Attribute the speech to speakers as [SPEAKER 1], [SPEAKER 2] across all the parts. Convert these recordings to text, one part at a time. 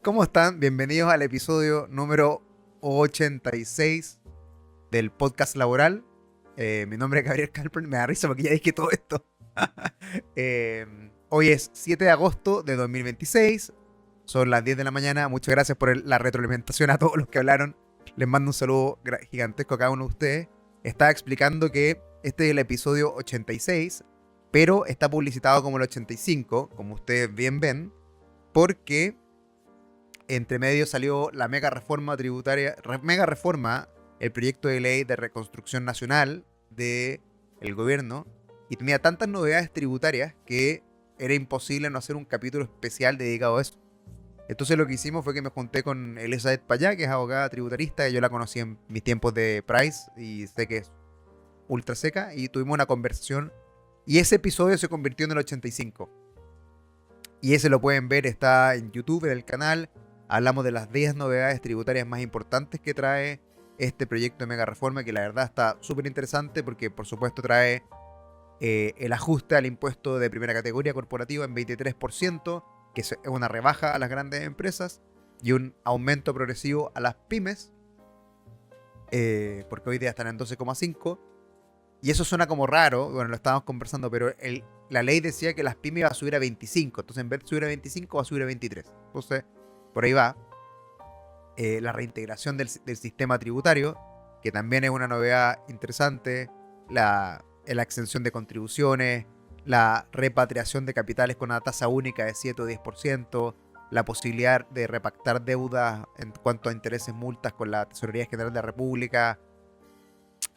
[SPEAKER 1] ¿Cómo están? Bienvenidos al episodio número 86 del podcast laboral. Mi nombre es Gabriel Calper, me da risa porque ya dije todo esto. Hoy es 7 de agosto de 2026, son las 10 de la mañana. Muchas gracias por la retroalimentación a todos los que hablaron. Les mando un saludo gigantesco a cada uno de ustedes. Estaba explicando que este es el episodio 86, pero está publicitado como el 85, como ustedes bien ven, porque entre medio salió la mega reforma tributaria, mega reforma, el proyecto de ley de reconstrucción nacional del gobierno, y tenía tantas novedades tributarias que era imposible no hacer un capítulo especial dedicado a eso. Entonces lo que hicimos fue que me junté con Elizabeth Payá, que es abogada tributarista, y yo la conocí en mis tiempos de Price y sé que es ultra seca, y tuvimos una conversación, y ese episodio se convirtió en el 85. Y ese lo pueden ver, está en YouTube, en el canal. Hablamos de las 10 novedades tributarias más importantes que trae este proyecto de mega reforma, que la verdad está súper interesante porque por supuesto trae el ajuste al impuesto de primera categoría corporativa en 23%, que es una rebaja a las grandes empresas, y un aumento progresivo a las pymes, porque hoy día están en 12,5. Y eso suena como raro, bueno, lo estábamos conversando, pero la ley decía que las pymes iban a subir a 25, entonces en vez de subir a 25 va a subir a 23. Entonces, por ahí va. La reintegración del sistema tributario, que también es una novedad interesante, la exención de contribuciones, la repatriación de capitales con una tasa única de 7 o 10%, la posibilidad de repactar deudas en cuanto a intereses, multas con la Tesorería General de la República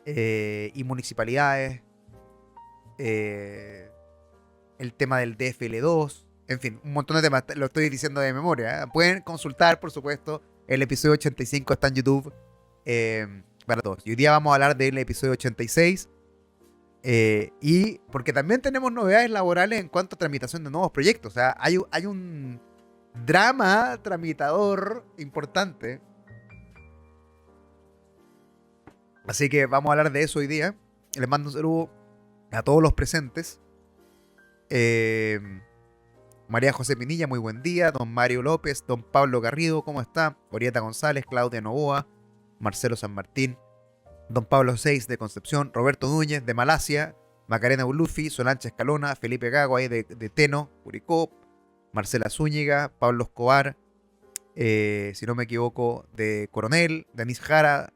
[SPEAKER 1] y municipalidades, el tema del DFL2, en fin, un montón de temas, lo estoy diciendo de memoria, ¿eh? Pueden consultar, por supuesto, el episodio 85 está en YouTube para todos. Y hoy día vamos a hablar del episodio 86. Y porque también tenemos novedades laborales en cuanto a tramitación de nuevos proyectos. O sea, hay un drama tramitador importante. Así que vamos a hablar de eso hoy día. Les mando un saludo a todos los presentes. María José Pinilla, muy buen día. Don Mario López, don Pablo Garrido, ¿cómo está? Orieta González, Claudia Novoa, Marcelo San Martín, don Pablo Seis de Concepción, Roberto Núñez de Malasia, Macarena Ulufi, Solancha Escalona, Felipe Gago ahí de Teno, Curicó, Marcela Zúñiga, Pablo Escobar, si no me equivoco, de Coronel, Denis Jara,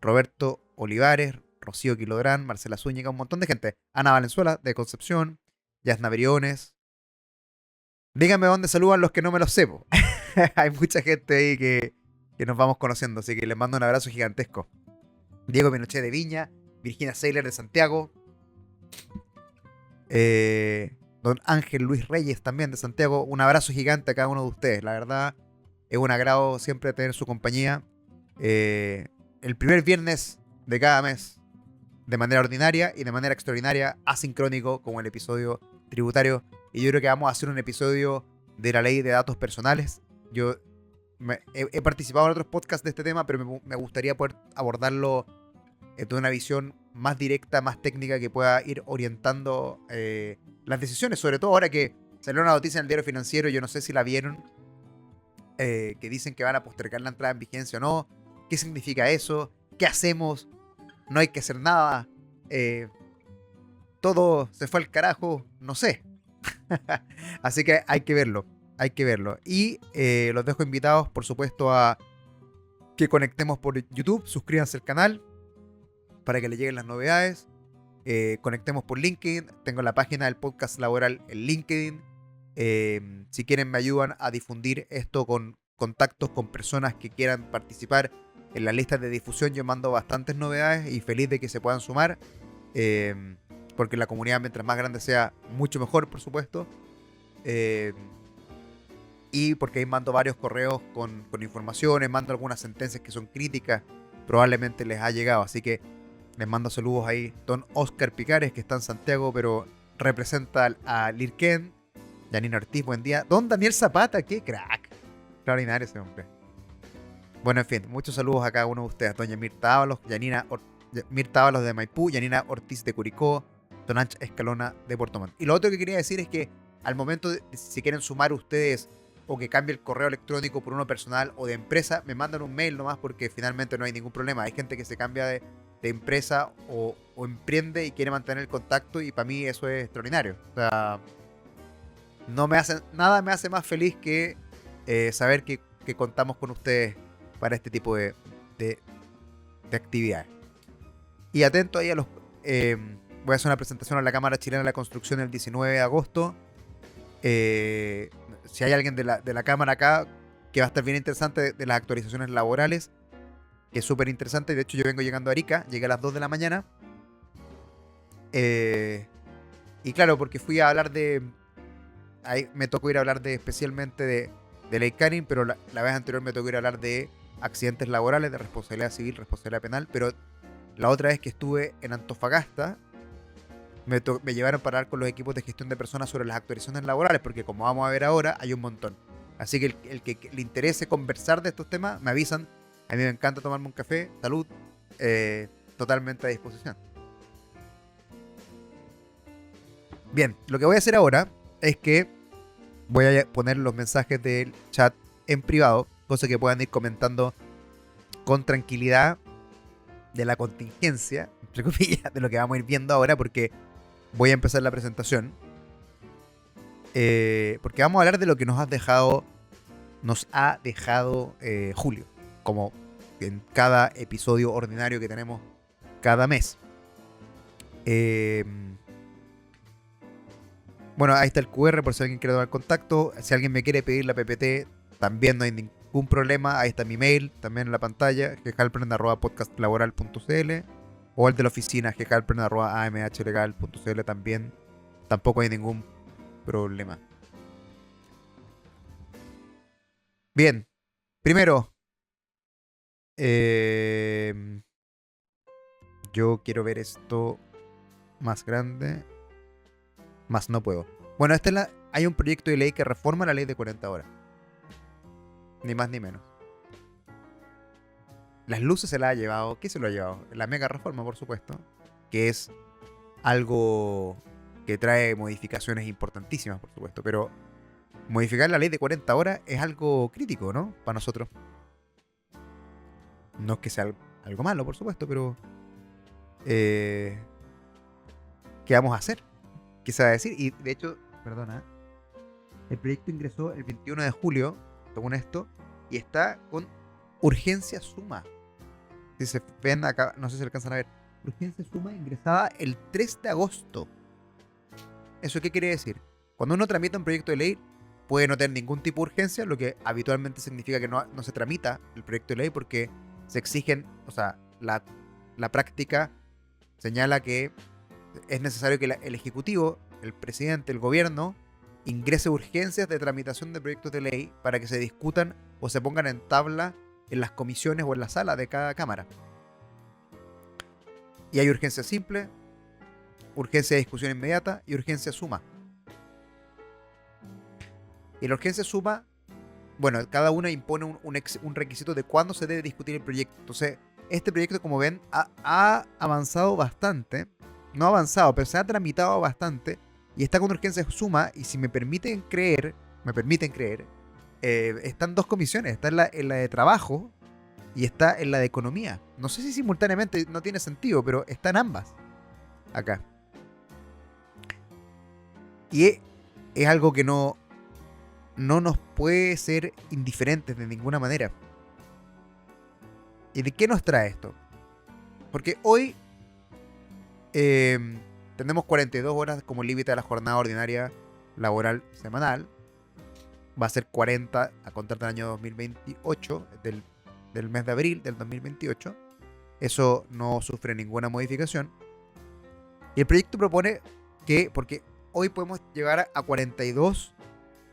[SPEAKER 1] Roberto Olivares, Rocío Quilodrán, Marcela Zúñiga, un montón de gente. Ana Valenzuela de Concepción, Yasna Briones. Díganme dónde saludan los que no me los sepo. Hay mucha gente ahí que nos vamos conociendo, así que les mando un abrazo gigantesco. Diego Pinochet de Viña, Virginia Saylor de Santiago, don Ángel Luis Reyes también de Santiago. Un abrazo gigante a cada uno de ustedes. La verdad, es un agrado siempre tener su compañía. El primer viernes de cada mes, de manera ordinaria y de manera extraordinaria, asincrónico, como el episodio tributario. Y yo creo que vamos a hacer un episodio de la ley de datos personales. Yo he participado en otros podcasts de este tema, pero me gustaría poder abordarlo de una visión más directa, más técnica, que pueda ir orientando las decisiones, sobre todo ahora que salió una noticia en el diario financiero, yo no sé si la vieron, que dicen que van a postergar la entrada en vigencia o no. ¿Qué significa eso? ¿Qué hacemos? No hay que hacer nada. Todo se fue al carajo, no sé. Así que hay que verlo. Hay que verlo. Y los dejo invitados, por supuesto, a que conectemos por YouTube. Suscríbanse al canal para que les lleguen las novedades. Conectemos por LinkedIn. Tengo la página del podcast laboral en LinkedIn. Si quieren, me ayudan a difundir esto con contactos, con personas que quieran participar en las listas de difusión. Yo mando bastantes novedades y feliz de que se puedan sumar. Porque la comunidad, mientras más grande sea, mucho mejor, por supuesto. Y porque ahí mando varios correos con informaciones, mando algunas sentencias que son críticas, probablemente les ha llegado. Así que les mando saludos ahí. Don Oscar Picares, que está en Santiago, pero representa a Lirken. Janina Ortiz, buen día. Don Daniel Zapata, qué crack. Extraordinario ese hombre. Bueno, en fin, muchos saludos a cada uno de ustedes. Doña Mirta Ábalos, Mirta Ábalos de Maipú, Janina Ortiz de Curicó, Don Ancha Escalona de Puerto Montt. Y lo otro que quería decir es que al momento de, si quieren sumar ustedes o que cambie el correo electrónico por uno personal o de empresa, me mandan un mail nomás porque finalmente no hay ningún problema. Hay gente que se cambia de empresa o emprende y quiere mantener el contacto y para mí eso es extraordinario. O sea, nada me hace más feliz que saber que contamos con ustedes para este tipo de, de actividades. Y atento ahí a los... voy a hacer una presentación a la Cámara Chilena de la Construcción el 19 de agosto. Si hay alguien de la Cámara acá, que va a estar bien interesante de las actualizaciones laborales, que es súper interesante. De hecho, yo vengo llegando a Arica, llegué a las 2 de la mañana. Y claro, porque fui a hablar de... Ahí me tocó ir a hablar especialmente de ley Canin, pero la vez anterior me tocó ir a hablar de accidentes laborales, de responsabilidad civil, responsabilidad penal, pero la otra vez que estuve en Antofagasta, me llevaron para hablar con los equipos de gestión de personas sobre las actualizaciones laborales, porque como vamos a ver ahora, hay un montón. Así que el que le interese conversar de estos temas, me avisan. A mí me encanta tomarme un café, salud, totalmente a disposición. Bien, lo que voy a hacer ahora es que voy a poner los mensajes del chat en privado, cosa que puedan ir comentando con tranquilidad de la contingencia, entre comillas, de lo que vamos a ir viendo ahora, porque voy a empezar la presentación. Porque vamos a hablar de lo que nos ha dejado Julio, como en cada episodio ordinario que tenemos cada mes. Bueno, ahí está el QR por si alguien quiere tomar contacto. Si alguien me quiere pedir la PPT, también no hay ningún problema. Ahí está mi mail, también en la pantalla, ghalpern@podcastlaboral.cl, o el de la oficina, ghalpern@amhlegal.cl también. Tampoco hay ningún problema. Bien, primero, yo quiero ver esto más grande, más no puedo. Bueno, hay un proyecto de ley que reforma la ley de 40 horas. Ni más ni menos. Las luces se las ha llevado. ¿Qué se lo ha llevado? La mega reforma, por supuesto. Que es algo que trae modificaciones importantísimas, por supuesto. Pero modificar la ley de 40 horas es algo crítico, ¿no? Para nosotros. No es que sea algo malo, por supuesto, pero... ¿qué vamos a hacer? ¿Qué se va a decir? Y de hecho, perdona, el proyecto ingresó el 21 de julio, según esto, y está con urgencia suma. Si se ven acá, no sé si alcanzan a ver. Urgencia suma ingresada el 3 de agosto. ¿Eso qué quiere decir? Cuando uno tramita un proyecto de ley, puede no tener ningún tipo de urgencia, lo que habitualmente significa que no se tramita el proyecto de ley porque se exigen, o sea, la práctica señala que es necesario que el Ejecutivo, el presidente, el gobierno, ingrese urgencias de tramitación de proyectos de ley para que se discutan o se pongan en tabla en las comisiones o en la sala de cada cámara. Y hay urgencia simple, urgencia de discusión inmediata y urgencia suma. Y la urgencia suma, bueno, cada una impone un requisito de cuándo se debe discutir el proyecto. Entonces, este proyecto, como ven, ha avanzado bastante. No ha avanzado, pero se ha tramitado bastante. Y está con urgencia suma. Y si me permiten creer, están dos comisiones. Está en la de trabajo y está en la de economía. No sé si simultáneamente, no tiene sentido, pero están ambas acá. Y es algo que no nos puede ser indiferentes de ninguna manera. ¿Y de qué nos trae esto? Porque hoy tenemos 42 horas como límite de la jornada ordinaria laboral semanal. Va a ser 40 a contar del año 2028, del mes de abril del 2028. Eso no sufre ninguna modificación. Y el proyecto propone que, porque hoy podemos llegar a 42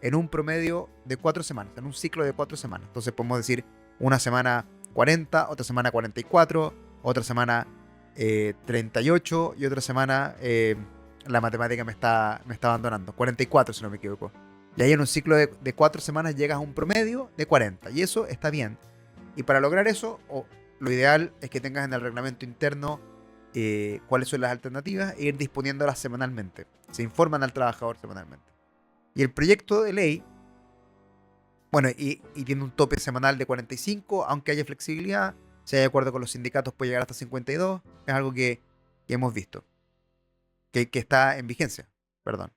[SPEAKER 1] en un promedio de 4 semanas, en un ciclo de 4 semanas. Entonces podemos decir una semana 40, otra semana 44, otra semana 38 y otra semana, la matemática me está abandonando, 44 si no me equivoco. Y ahí en un ciclo de 4 semanas llegas a un promedio de 40 y eso está bien. Y para lograr eso, lo ideal es que tengas en el reglamento interno cuáles son las alternativas e ir disponiéndolas semanalmente. Se informan al trabajador semanalmente. Y el proyecto de ley Bueno, y tiene un tope semanal de 45, aunque haya flexibilidad. Si hay acuerdo con los sindicatos puede llegar hasta 52. Es algo que hemos visto, que está en vigencia, perdón.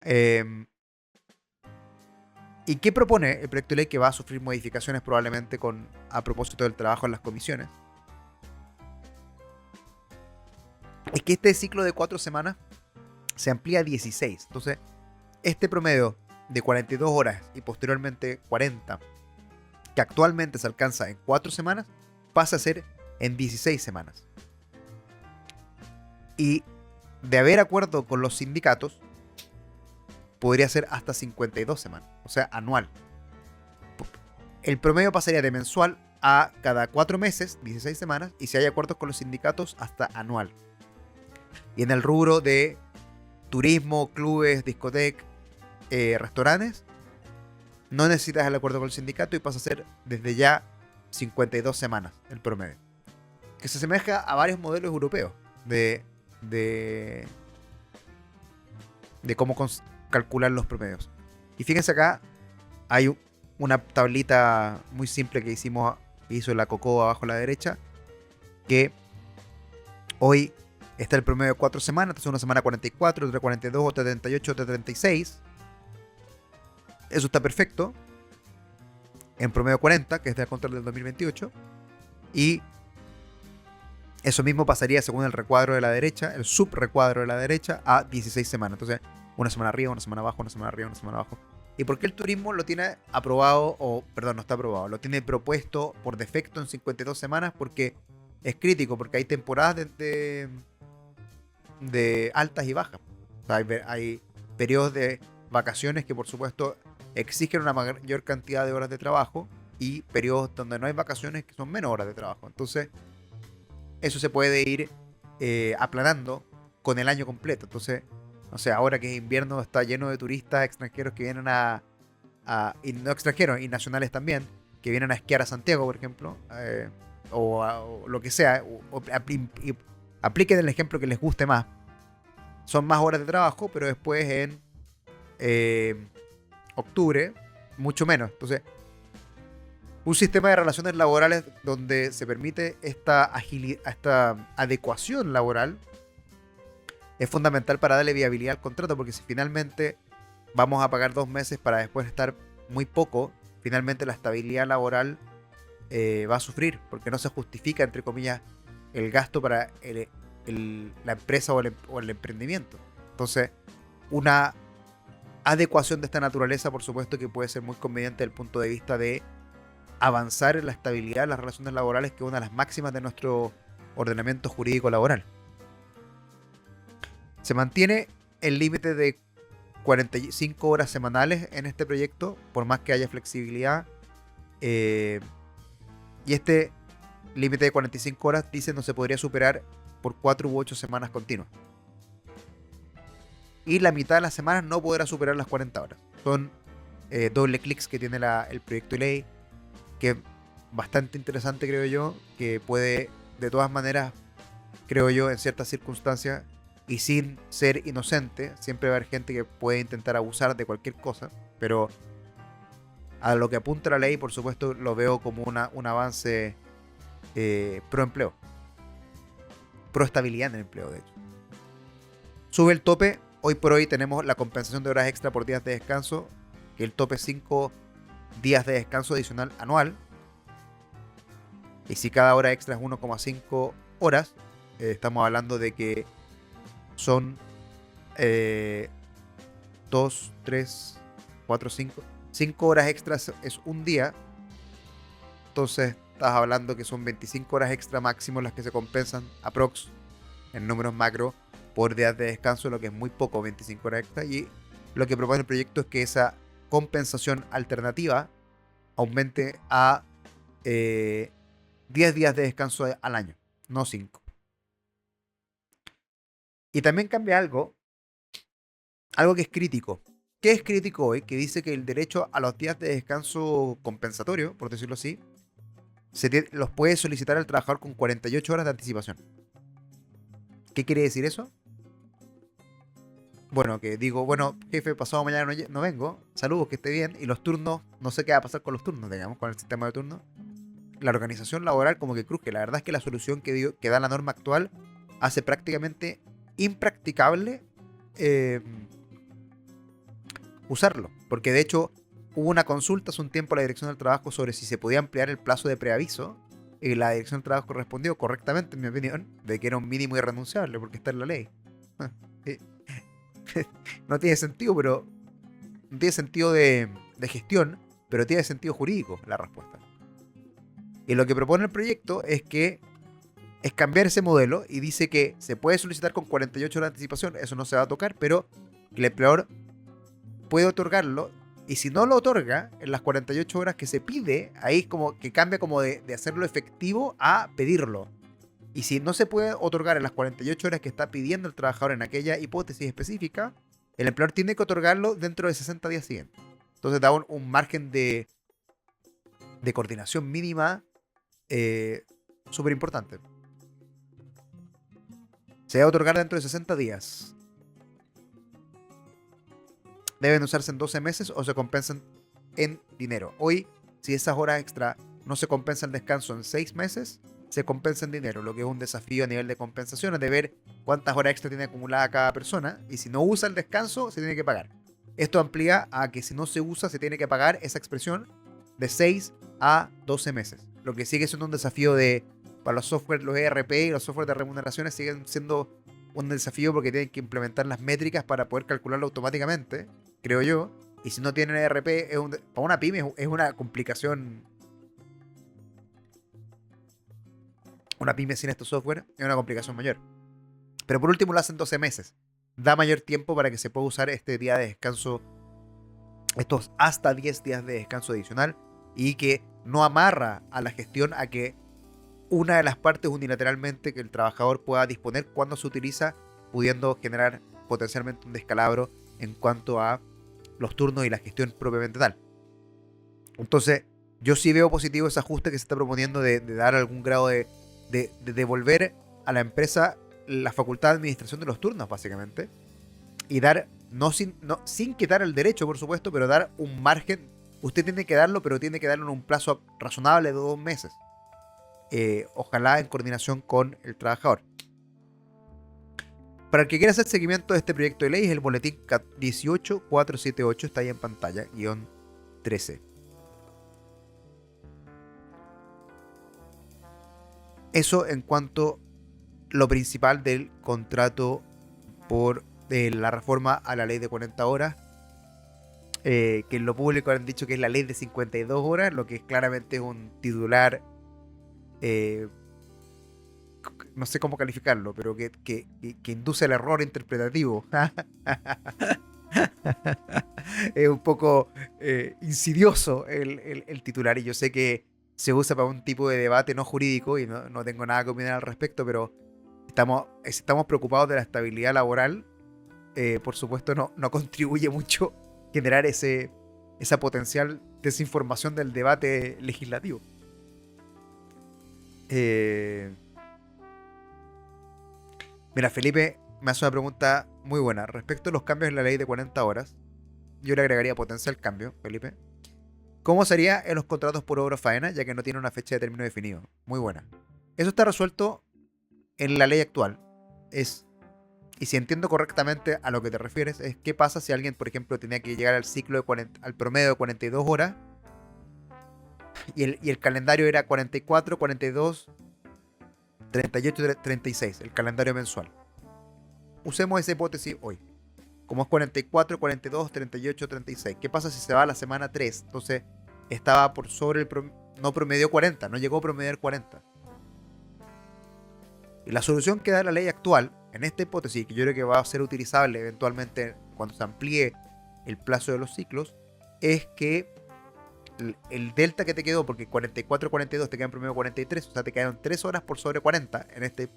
[SPEAKER 1] Em, ¿Y qué propone el proyecto de ley que va a sufrir modificaciones probablemente a propósito del trabajo en las comisiones? Es que este ciclo de 4 semanas se amplía a 16. Entonces, este promedio de 42 horas y posteriormente 40, que actualmente se alcanza en 4 semanas, pasa a ser en 16 semanas. Y de haber acuerdo con los sindicatos, podría ser hasta 52 semanas, o sea, anual. El promedio pasaría de mensual a cada 4 meses, 16 semanas, y si hay acuerdos con los sindicatos, hasta anual. Y en el rubro de turismo, clubes, discotecas, restaurantes, no necesitas el acuerdo con el sindicato y pasa a ser desde ya 52 semanas el promedio. Que se asemeja a varios modelos europeos de, de, de cómo calcular los promedios. Y fíjense acá, hay una tablita muy simple que hizo la Coco abajo a la derecha, que hoy está el promedio de 4 semanas, entonces una semana 44, otra 42, otra 38, otra 36. Eso está perfecto. En promedio 40, que es de control del 2028. Y eso mismo pasaría, según el recuadro de la derecha, el subrecuadro de la derecha, a 16 semanas. Entonces, una semana arriba, una semana abajo, una semana arriba, una semana abajo. ¿Y por qué el turismo lo tiene aprobado, o perdón, no está aprobado, lo tiene propuesto por defecto en 52 semanas? Porque es crítico, porque hay temporadas de altas y bajas. O sea, hay periodos de vacaciones que por supuesto exigen una mayor cantidad de horas de trabajo y periodos donde no hay vacaciones que son menos horas de trabajo. Entonces, eso se puede ir aplanando con el año completo. Entonces, no sé, ahora que es invierno está lleno de turistas extranjeros que vienen y no extranjeros, y nacionales también, que vienen a esquiar a Santiago, por ejemplo, o lo que sea, apliquen el ejemplo que les guste más. Son más horas de trabajo, pero después en octubre, mucho menos. Entonces, un sistema de relaciones laborales donde se permite esta adecuación laboral es fundamental para darle viabilidad al contrato, porque si finalmente vamos a pagar 2 meses para después estar muy poco, finalmente la estabilidad laboral va a sufrir, porque no se justifica, entre comillas, el gasto para la empresa o el emprendimiento. Entonces, una adecuación de esta naturaleza, por supuesto, que puede ser muy conveniente desde el punto de vista de avanzar en la estabilidad de las relaciones laborales, que es una de las máximas de nuestro ordenamiento jurídico laboral. Se mantiene el límite de 45 horas semanales en este proyecto, por más que haya flexibilidad. Y este límite de 45 horas, dice, no se podría superar por 4 u 8 semanas continuas. Y la mitad de las semanas no podrá superar las 40 horas. Son doble clics que tiene el proyecto de ley, que es bastante interesante, creo yo, que puede, de todas maneras, creo yo, en ciertas circunstancias, y sin ser inocente, siempre va a haber gente que puede intentar abusar de cualquier cosa, pero a lo que apunta la ley, por supuesto, lo veo como un avance pro empleo, pro estabilidad en el empleo, de hecho. Sube el tope. Hoy por hoy tenemos la compensación de horas extra por días de descanso, que el tope es 5 días de descanso adicional anual. Y si cada hora extra es 1,5 horas, estamos hablando de que son 2, 3, 4, 5. 5 horas extras es un día. Entonces estás hablando que son 25 horas extra máximo las que se compensan, aprox, en números macro, por días de descanso, lo que es muy poco, 25 horas extra. Y lo que propone el proyecto es que esa compensación alternativa aumente a 10 días de descanso al año, no 5. Y también cambia algo que es crítico. ¿Qué es crítico hoy? Que dice que el derecho a los días de descanso compensatorio, por decirlo así, los puede solicitar el trabajador con 48 horas de anticipación. ¿Qué quiere decir eso? bueno, que digo, bueno, jefe, pasado mañana no vengo, saludos, que esté bien, y los turnos, no sé qué va a pasar con los turnos, digamos, con el sistema de turnos. La organización laboral como que cruje. La verdad es que la solución que da la norma actual hace prácticamente impracticable eh, usarlo. Porque de hecho hubo una consulta hace un tiempo a la Dirección del Trabajo sobre si se podía ampliar el plazo de preaviso. Y la Dirección del Trabajo respondió correctamente, en mi opinión, de que era un mínimo irrenunciable porque está en la ley. Sí. No tiene sentido, pero no tiene sentido de gestión, pero tiene sentido jurídico la respuesta. Y lo que propone el proyecto es cambiar ese modelo y dice que se puede solicitar con 48 horas de anticipación, eso no se va a tocar, pero que el empleador puede otorgarlo y si no lo otorga en las 48 horas que se pide, ahí es como que cambia como de hacerlo efectivo a pedirlo. Y si no se puede otorgar en las 48 horas que está pidiendo el trabajador en aquella hipótesis específica, el empleador tiene que otorgarlo dentro de 60 días siguientes. Entonces da un margen de coordinación mínima súper importante. Se debe otorgar dentro de 60 días. Deben usarse en 12 meses o se compensan en dinero. Hoy, si esas horas extra no se compensa el descanso en 6 meses, se compensa en dinero, lo que es un desafío a nivel de compensación, es de ver cuántas horas extra tiene acumulada cada persona, y si no usa el descanso, se tiene que pagar. Esto amplía a que si no se usa, se tiene que pagar esa expresión de 6 a 12 meses, lo que sigue siendo un desafío para los software, los ERP y los software de remuneraciones siguen siendo un desafío porque tienen que implementar las métricas para poder calcularlo automáticamente, creo yo. Y si no tienen ERP, para una pyme es una complicación. Una pyme sin estos software es una complicación mayor. Pero por último lo hacen 12 meses. Da mayor tiempo para que se pueda usar este día de descanso, estos hasta 10 días de descanso adicional, y que no amarra a la gestión a que una de las partes unilateralmente que el trabajador pueda disponer cuando se utiliza, pudiendo generar potencialmente un descalabro en cuanto a los turnos y la gestión propiamente tal. Entonces, yo sí veo positivo ese ajuste que se está proponiendo de dar algún grado de devolver a la empresa la facultad de administración de los turnos, básicamente, y dar, sin quitar el derecho, por supuesto, pero dar un margen. Usted tiene que darlo, pero tiene que darlo en un plazo razonable de 2 meses. Ojalá en coordinación con el trabajador. Para el que quiera hacer seguimiento de este proyecto de ley, es el boletín 18478, está ahí en pantalla, guión 13. Eso en cuanto lo principal del contrato por la reforma a la ley de 40 horas, que en lo público han dicho que es la ley de 52 horas, lo que claramente es un titular, no sé cómo calificarlo, pero que induce al error interpretativo. Es un poco insidioso el titular, y yo sé que se usa para un tipo de debate no jurídico y no tengo nada que opinar al respecto, pero estamos preocupados de la estabilidad laboral. Por supuesto no contribuye mucho generar esa potencial desinformación del debate legislativo. Mira, Felipe me hace una pregunta muy buena. Respecto a los cambios en la ley de 40 horas, yo le agregaría potencial cambio, Felipe. ¿Cómo sería en los contratos por obra o faena, ya que no tiene una fecha de término definido? Muy buena. Eso está resuelto en la ley actual. Y si entiendo correctamente a lo que te refieres, es qué pasa si alguien, por ejemplo, tenía que llegar al ciclo al promedio de 42 horas y el calendario era 44, 42, 38, 36, el calendario mensual. Usemos esa hipótesis hoy. Como es 44, 42, 38, 36. ¿Qué pasa si se va a la semana 3? Entonces estaba por sobre no promedió 40, no llegó a promediar 40. Y la solución que da la ley actual, en esta hipótesis, que yo creo que va a ser utilizable eventualmente cuando se amplíe el plazo de los ciclos, es que el delta que te quedó, porque 44, 42 te quedan promedio 43, o sea, te quedaron 3 horas por sobre 40 en este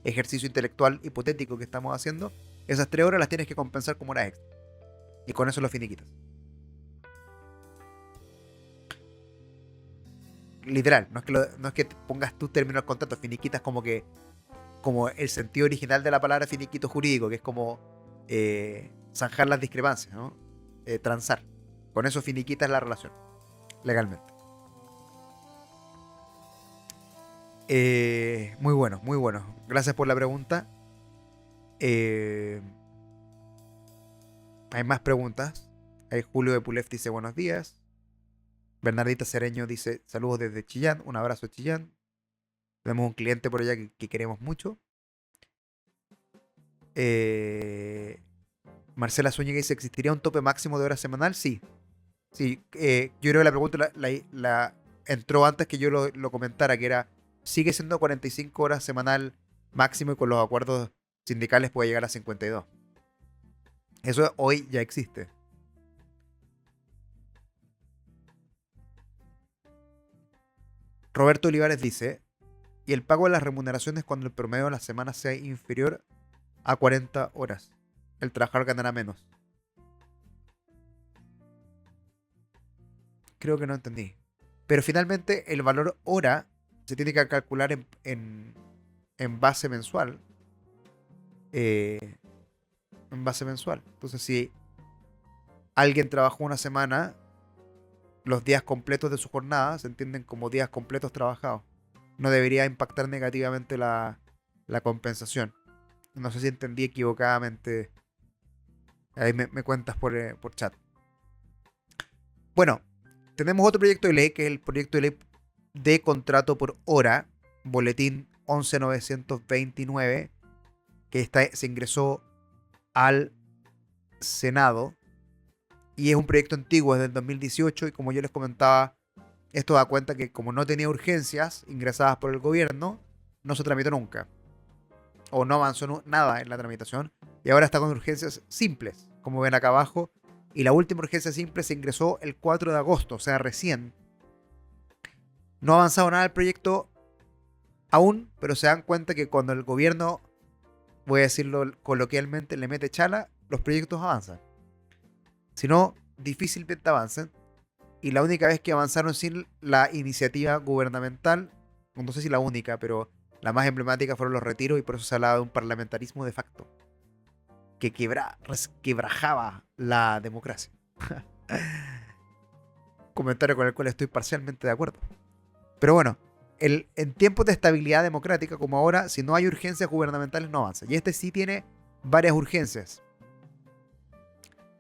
[SPEAKER 1] ejercicio intelectual hipotético que estamos haciendo. Esas 3 horas las tienes que compensar como horas extra. Y con eso lo finiquitas. Literal, no es que pongas tu término al contrato, finiquitas como el sentido original de la palabra finiquito jurídico, que es como zanjar las discrepancias, ¿no? Transar. Con eso finiquitas la relación, legalmente. Muy bueno, muy bueno. Gracias por la pregunta. Eh, Hay más preguntas. Julio de Pulef dice buenos días. Bernardita Cereño dice saludos desde Chillán. Un abrazo Chillán. Tenemos un cliente por allá que queremos mucho. Marcela Zúñiga dice, ¿existiría un tope máximo de horas semanal? Sí. Sí, yo creo que la pregunta entró antes que yo lo comentara, que era, sigue siendo 45 horas semanal máximo y con los acuerdos sindicales puede llegar a 52. Eso hoy ya existe. Roberto Olivares dice, y el pago de las remuneraciones cuando el promedio de la semana sea inferior a 40 horas. El trabajador ganará menos. Creo que no entendí. Pero finalmente el valor hora se tiene que calcular en base mensual. En base mensual. Entonces, si alguien trabajó una semana, los días completos de su jornada se entienden como días completos trabajados. No debería impactar negativamente la compensación. No sé si entendí equivocadamente. Ahí me cuentas por chat. Bueno, tenemos otro proyecto de ley que es el proyecto de ley de contrato por hora, boletín 11929, que se ingresó al Senado y es un proyecto antiguo, es del 2018 y como yo les comentaba, esto da cuenta que como no tenía urgencias ingresadas por el gobierno, no se tramitó nunca o no avanzó nada en la tramitación y ahora está con urgencias simples, como ven acá abajo, y la última urgencia simple se ingresó el 4 de agosto, o sea, recién. No ha avanzado nada el proyecto aún, pero se dan cuenta que cuando el gobierno, voy a decirlo coloquialmente, le mete chala, los proyectos avanzan. Si no, difícilmente avancen. Y la única vez que avanzaron sin la iniciativa gubernamental, no sé si la única, pero la más emblemática fueron los retiros y por eso se hablaba de un parlamentarismo de facto que quebrajaba la democracia. Comentario con el cual estoy parcialmente de acuerdo. Pero bueno, en tiempos de estabilidad democrática como ahora, si no hay urgencias gubernamentales no avanza. Y este sí tiene varias urgencias.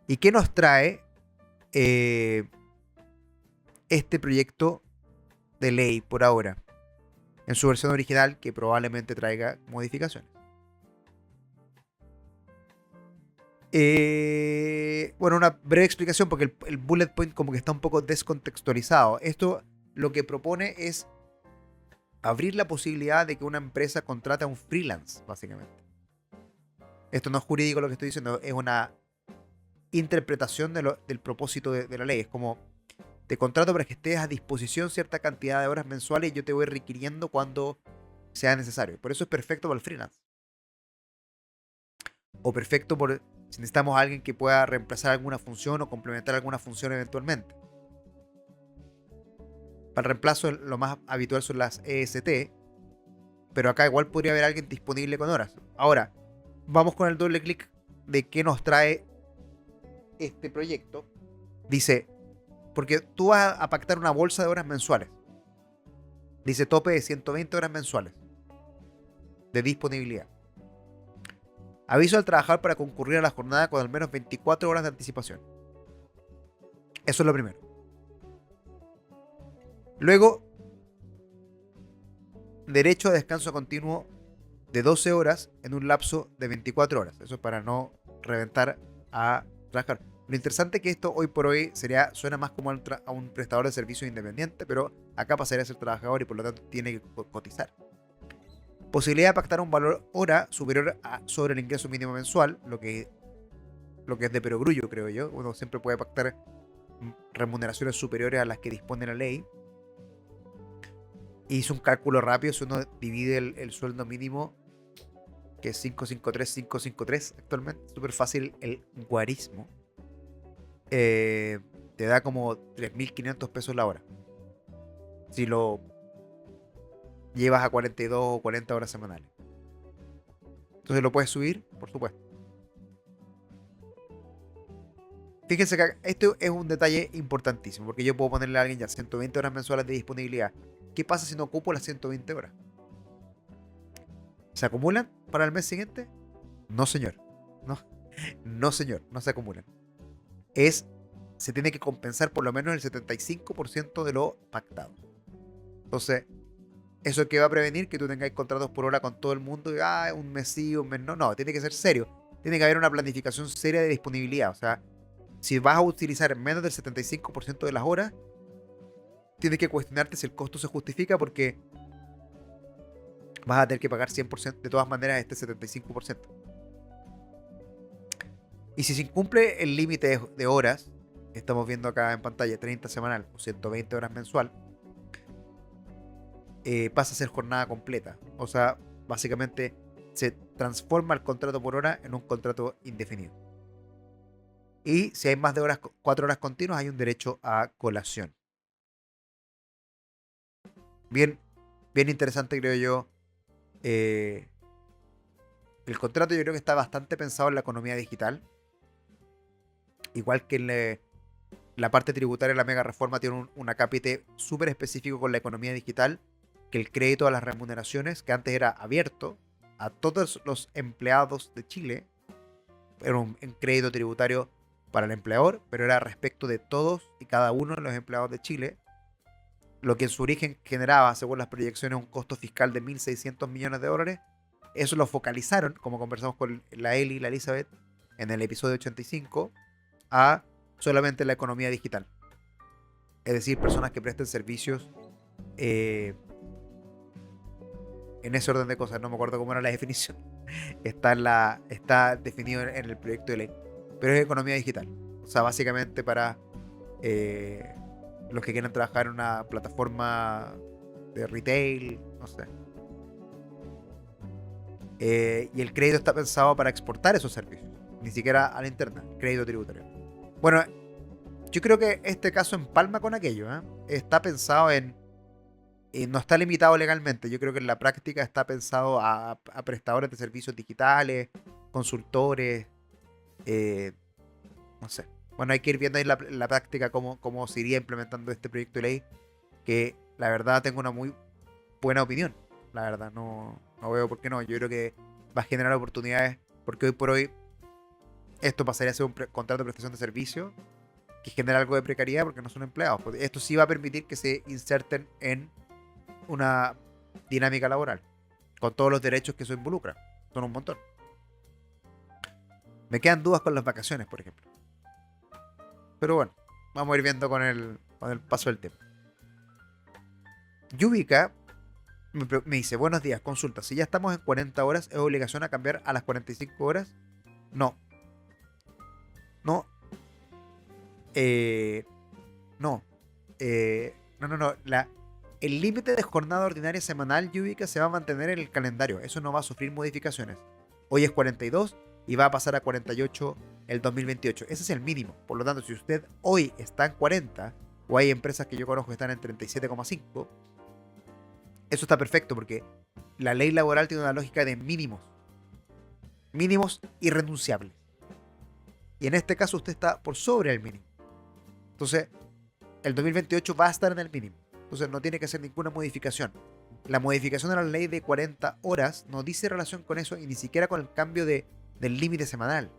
[SPEAKER 1] ¿Y qué nos trae este proyecto de ley por ahora? En su versión original, que probablemente traiga modificaciones. Bueno, una breve explicación porque el bullet point como que está un poco descontextualizado. Esto lo que propone es abrir la posibilidad de que una empresa contrate a un freelance, básicamente. Esto no es jurídico lo que estoy diciendo, es una interpretación del propósito de la ley. Es como, te contrato para que estés a disposición cierta cantidad de horas mensuales y yo te voy requiriendo cuando sea necesario. Por eso es perfecto para el freelance. O perfecto por si necesitamos a alguien que pueda reemplazar alguna función o complementar alguna función eventualmente. Para el reemplazo lo más habitual son las EST, pero acá igual podría haber alguien disponible con horas. Ahora, vamos con el doble clic de qué nos trae este proyecto. Dice, porque tú vas a pactar una bolsa de horas mensuales. Dice tope de 120 horas mensuales de disponibilidad. Aviso al trabajador para concurrir a la jornada con al menos 24 horas de anticipación. Eso es lo primero. Luego, derecho a descanso continuo de 12 horas en un lapso de 24 horas. Eso es para no reventar a trabajar. Lo interesante es que esto hoy por hoy suena más como a un prestador de servicios independiente, pero acá pasaría a ser trabajador y por lo tanto tiene que cotizar. Posibilidad de pactar un valor hora superior sobre el ingreso mínimo mensual, lo que es de perogrullo, creo yo. Uno siempre puede pactar remuneraciones superiores a las que dispone la ley. Hice un cálculo rápido, si uno divide el sueldo mínimo, que es 553 actualmente, súper fácil el guarismo, te da como 3.500 pesos la hora. Si lo llevas a 42 o 40 horas semanales. Entonces lo puedes subir, por supuesto. Fíjense que esto es un detalle importantísimo, porque yo puedo ponerle a alguien ya 120 horas mensuales de disponibilidad. ¿Qué pasa si no ocupo las 120 horas? ¿Se acumulan para el mes siguiente? No, señor. No, no, señor. No se acumulan. Se tiene que compensar por lo menos el 75% de lo pactado. Entonces, ¿eso que va a prevenir? Que tú tengáis contratos por hora con todo el mundo y un mes sí, un mes no. No, tiene que ser serio. Tiene que haber una planificación seria de disponibilidad. O sea, si vas a utilizar menos del 75% de las horas, tienes que cuestionarte si el costo se justifica porque vas a tener que pagar 100% de todas maneras este 75%. Y si se incumple el límite de horas, estamos viendo acá en pantalla 30 semanal o 120 horas mensual, pasa a ser jornada completa. O sea, básicamente se transforma el contrato por hora en un contrato indefinido. Y si hay más de 4 horas continuas, hay un derecho a colación. Bien, bien interesante, creo yo. El contrato yo creo que está bastante pensado en la economía digital. Igual que en la parte tributaria de la mega reforma tiene un acápite súper específico con la economía digital, que el crédito a las remuneraciones, que antes era abierto a todos los empleados de Chile, era un crédito tributario para el empleador, pero era respecto de todos y cada uno de los empleados de Chile, lo que en su origen generaba, según las proyecciones, un costo fiscal de 1.600 millones de dólares. Eso lo focalizaron, como conversamos con la Eli y la Elizabeth en el episodio 85, a solamente la economía digital. Es decir, personas que presten servicios en ese orden de cosas. No me acuerdo cómo era la definición. Está definido en el proyecto de ley. Pero es economía digital. O sea, básicamente para los que quieran trabajar en una plataforma de retail, no sé. Y el crédito está pensado para exportar esos servicios. Ni siquiera a la interna. Crédito tributario. Bueno, yo creo que este caso empalma con aquello, ¿eh? Está pensado no está limitado legalmente. Yo creo que en la práctica está pensado a prestadores de servicios digitales, consultores, eh, no sé. Bueno, hay que ir viendo ahí la práctica cómo se iría implementando este proyecto de ley, que la verdad tengo una muy buena opinión. La verdad, no veo por qué no. Yo creo que va a generar oportunidades, porque hoy por hoy esto pasaría a ser un contrato de prestación de servicio que genera algo de precariedad porque no son empleados. Esto sí va a permitir que se inserten en una dinámica laboral, con todos los derechos que eso involucra. Son un montón. Me quedan dudas con las vacaciones, por ejemplo. Pero bueno, vamos a ir viendo con el paso del tiempo. Yubica me dice, buenos días, consulta, si ya estamos en 40 horas, ¿es obligación a cambiar a las 45 horas? No. No. No. No. El límite de jornada ordinaria semanal Yubica se va a mantener en el calendario. Eso no va a sufrir modificaciones. Hoy es 42 y va a pasar a 48 el 2028. Ese es el mínimo. Por lo tanto, si usted hoy está en 40, o hay empresas que yo conozco que están en 37,5, eso está perfecto porque la ley laboral tiene una lógica de mínimos. Mínimos irrenunciables. Y en este caso usted está por sobre el mínimo. Entonces, el 2028 va a estar en el mínimo. Entonces no tiene que hacer ninguna modificación. La modificación a la ley de 40 horas no dice relación con eso y ni siquiera con el cambio del límite semanal.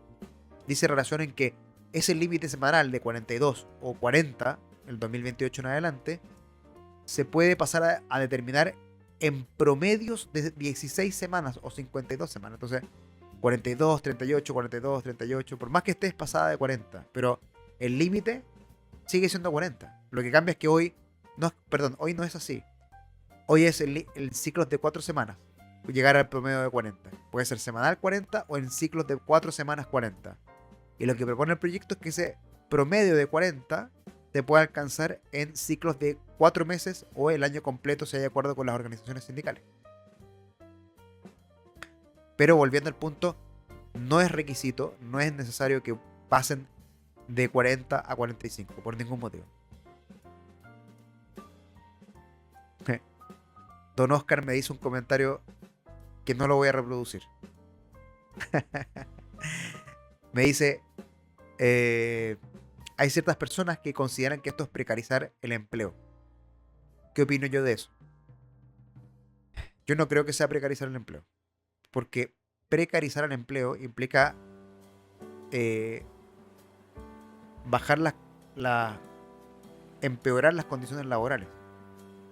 [SPEAKER 1] Dice relación en que ese límite semanal de 42 o 40, el 2028 en adelante, se puede pasar a determinar en promedios de 16 semanas o 52 semanas. Entonces, 42, 38, 42, 38, por más que estés pasada de 40, pero el límite sigue siendo 40. Lo que cambia es que hoy no es así. Hoy es el ciclo de 4 semanas. Llegar al promedio de 40. Puede ser semanal 40 o en ciclos de 4 semanas 40. Y lo que propone el proyecto es que ese promedio de 40 se pueda alcanzar en ciclos de 4 meses o el año completo si hay acuerdo con las organizaciones sindicales. Pero volviendo al punto, no es requisito, no es necesario que pasen de 40 a 45 por ningún motivo. Don Oscar me dice un comentario que no lo voy a reproducir. Me dice, hay ciertas personas que consideran que esto es precarizar el empleo. ¿Qué opino yo de eso? Yo no creo que sea precarizar el empleo, porque precarizar el empleo implica eh, bajar la- empeorar las condiciones laborales.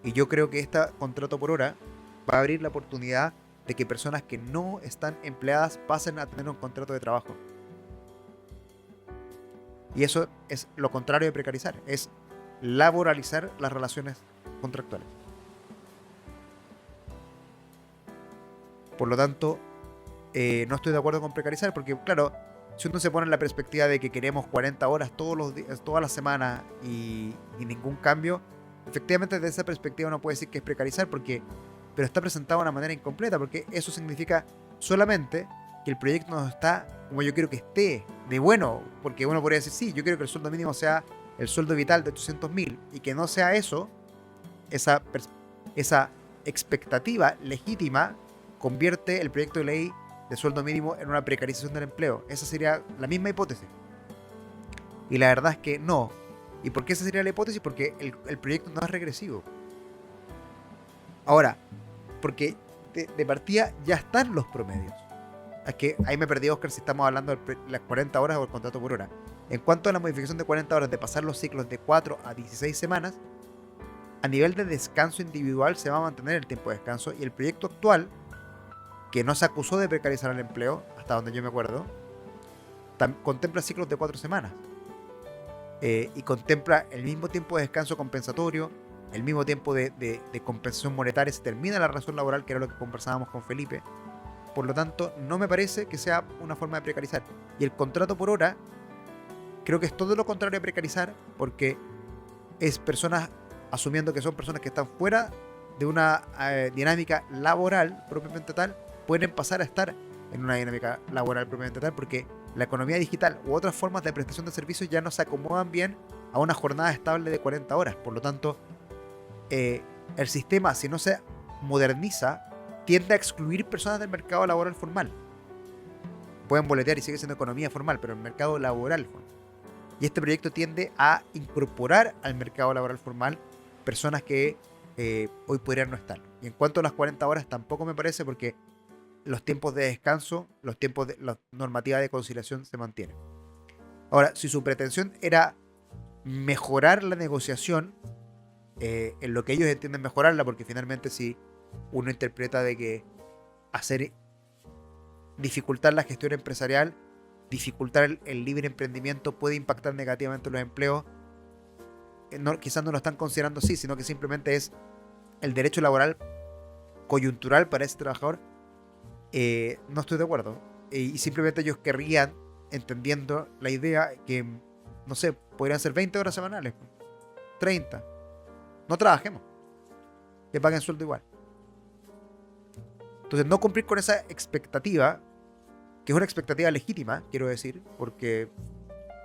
[SPEAKER 1] Y yo creo que este contrato por hora va a abrir la oportunidad de que personas que no están empleadas pasen a tener un contrato de trabajo. Y eso es lo contrario de precarizar, es laboralizar las relaciones contractuales. Por lo tanto, no estoy de acuerdo con precarizar porque, claro, si uno se pone en la perspectiva de que queremos 40 horas todos los días, todas las semanas y ningún cambio, efectivamente desde esa perspectiva uno puede decir que es precarizar porque, pero está presentado de una manera incompleta porque eso significa solamente que el proyecto no está como yo quiero que esté, de bueno, porque uno podría decir, sí, yo quiero que el sueldo mínimo sea el sueldo vital de 800.000 y que no sea eso, esa, esa expectativa legítima convierte el proyecto de ley de sueldo mínimo en una precarización del empleo. Esa sería la misma hipótesis. Y la verdad es que no. ¿Y por qué esa sería la hipótesis? Porque el proyecto no es regresivo. Ahora, porque de partida ya están los promedios. Es que ahí me perdí, Oscar, si estamos hablando de las 40 horas o el contrato por hora. En cuanto a la modificación de 40 horas, de pasar los ciclos de 4 a 16 semanas, a nivel de descanso individual se va a mantener el tiempo de descanso y el proyecto actual, que no se acusó de precarizar el empleo, hasta donde yo me acuerdo, contempla ciclos de 4 semanas y contempla el mismo tiempo de descanso compensatorio, el mismo tiempo de compensación monetaria, se termina la relación laboral, que era lo que conversábamos con Felipe. Por lo tanto, no me parece que sea una forma de precarizar. Y el contrato por hora, creo que es todo lo contrario a precarizar, porque es personas, asumiendo que son personas que están fuera de una dinámica laboral propiamente tal, pueden pasar a estar en una dinámica laboral propiamente tal, porque la economía digital u otras formas de prestación de servicios ya no se acomodan bien a una jornada estable de 40 horas. Por lo tanto, el sistema, si no se moderniza, tiende a excluir personas del mercado laboral formal. Pueden boletear y sigue siendo economía formal, pero el mercado laboral formal. Y este proyecto tiende a incorporar al mercado laboral formal personas que hoy podrían no estar. Y en cuanto a las 40 horas, tampoco me parece porque los tiempos de descanso, los tiempos de la normativa de conciliación se mantienen. Ahora, si su pretensión era mejorar la negociación, en lo que ellos entienden mejorarla, porque finalmente si uno interpreta de que hacer dificultar la gestión empresarial, dificultar el libre emprendimiento puede impactar negativamente los empleos, no, quizás no lo están considerando así, sino que simplemente es el derecho laboral coyuntural para ese trabajador, no estoy de acuerdo. Y simplemente ellos querrían, entendiendo la idea que, no sé, podrían ser 20 horas semanales, 30. No trabajemos, que paguen sueldo igual. Entonces, no cumplir con esa expectativa, que es una expectativa legítima, quiero decir, porque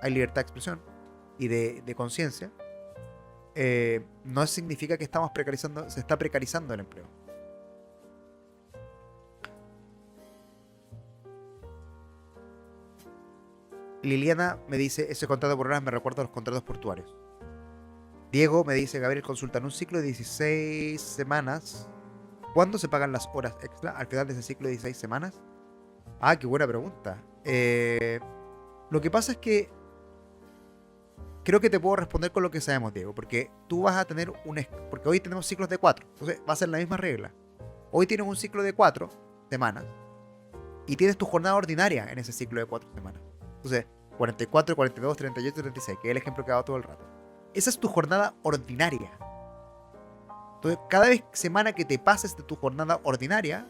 [SPEAKER 1] hay libertad de expresión y de conciencia, no significa que estamos precarizando, se está precarizando el empleo. Liliana me dice, ese contrato por horas me recuerda a los contratos portuarios. Diego me dice, Gabriel, consulta, en un ciclo de 16 semanas, ¿cuándo se pagan las horas extra al final de ese ciclo de 16 semanas? Ah, qué buena pregunta. Lo que pasa es que creo que te puedo responder con lo que sabemos, Diego, porque tú vas a tener porque hoy tenemos ciclos de 4, entonces va a ser la misma regla. Hoy tienes un ciclo de 4 semanas y tienes tu jornada ordinaria en ese ciclo de 4 semanas. Entonces, 44, 42, 38, 36, que es el ejemplo que he dado todo el rato. Esa es tu jornada ordinaria. Entonces, cada semana que te pases de tu jornada ordinaria,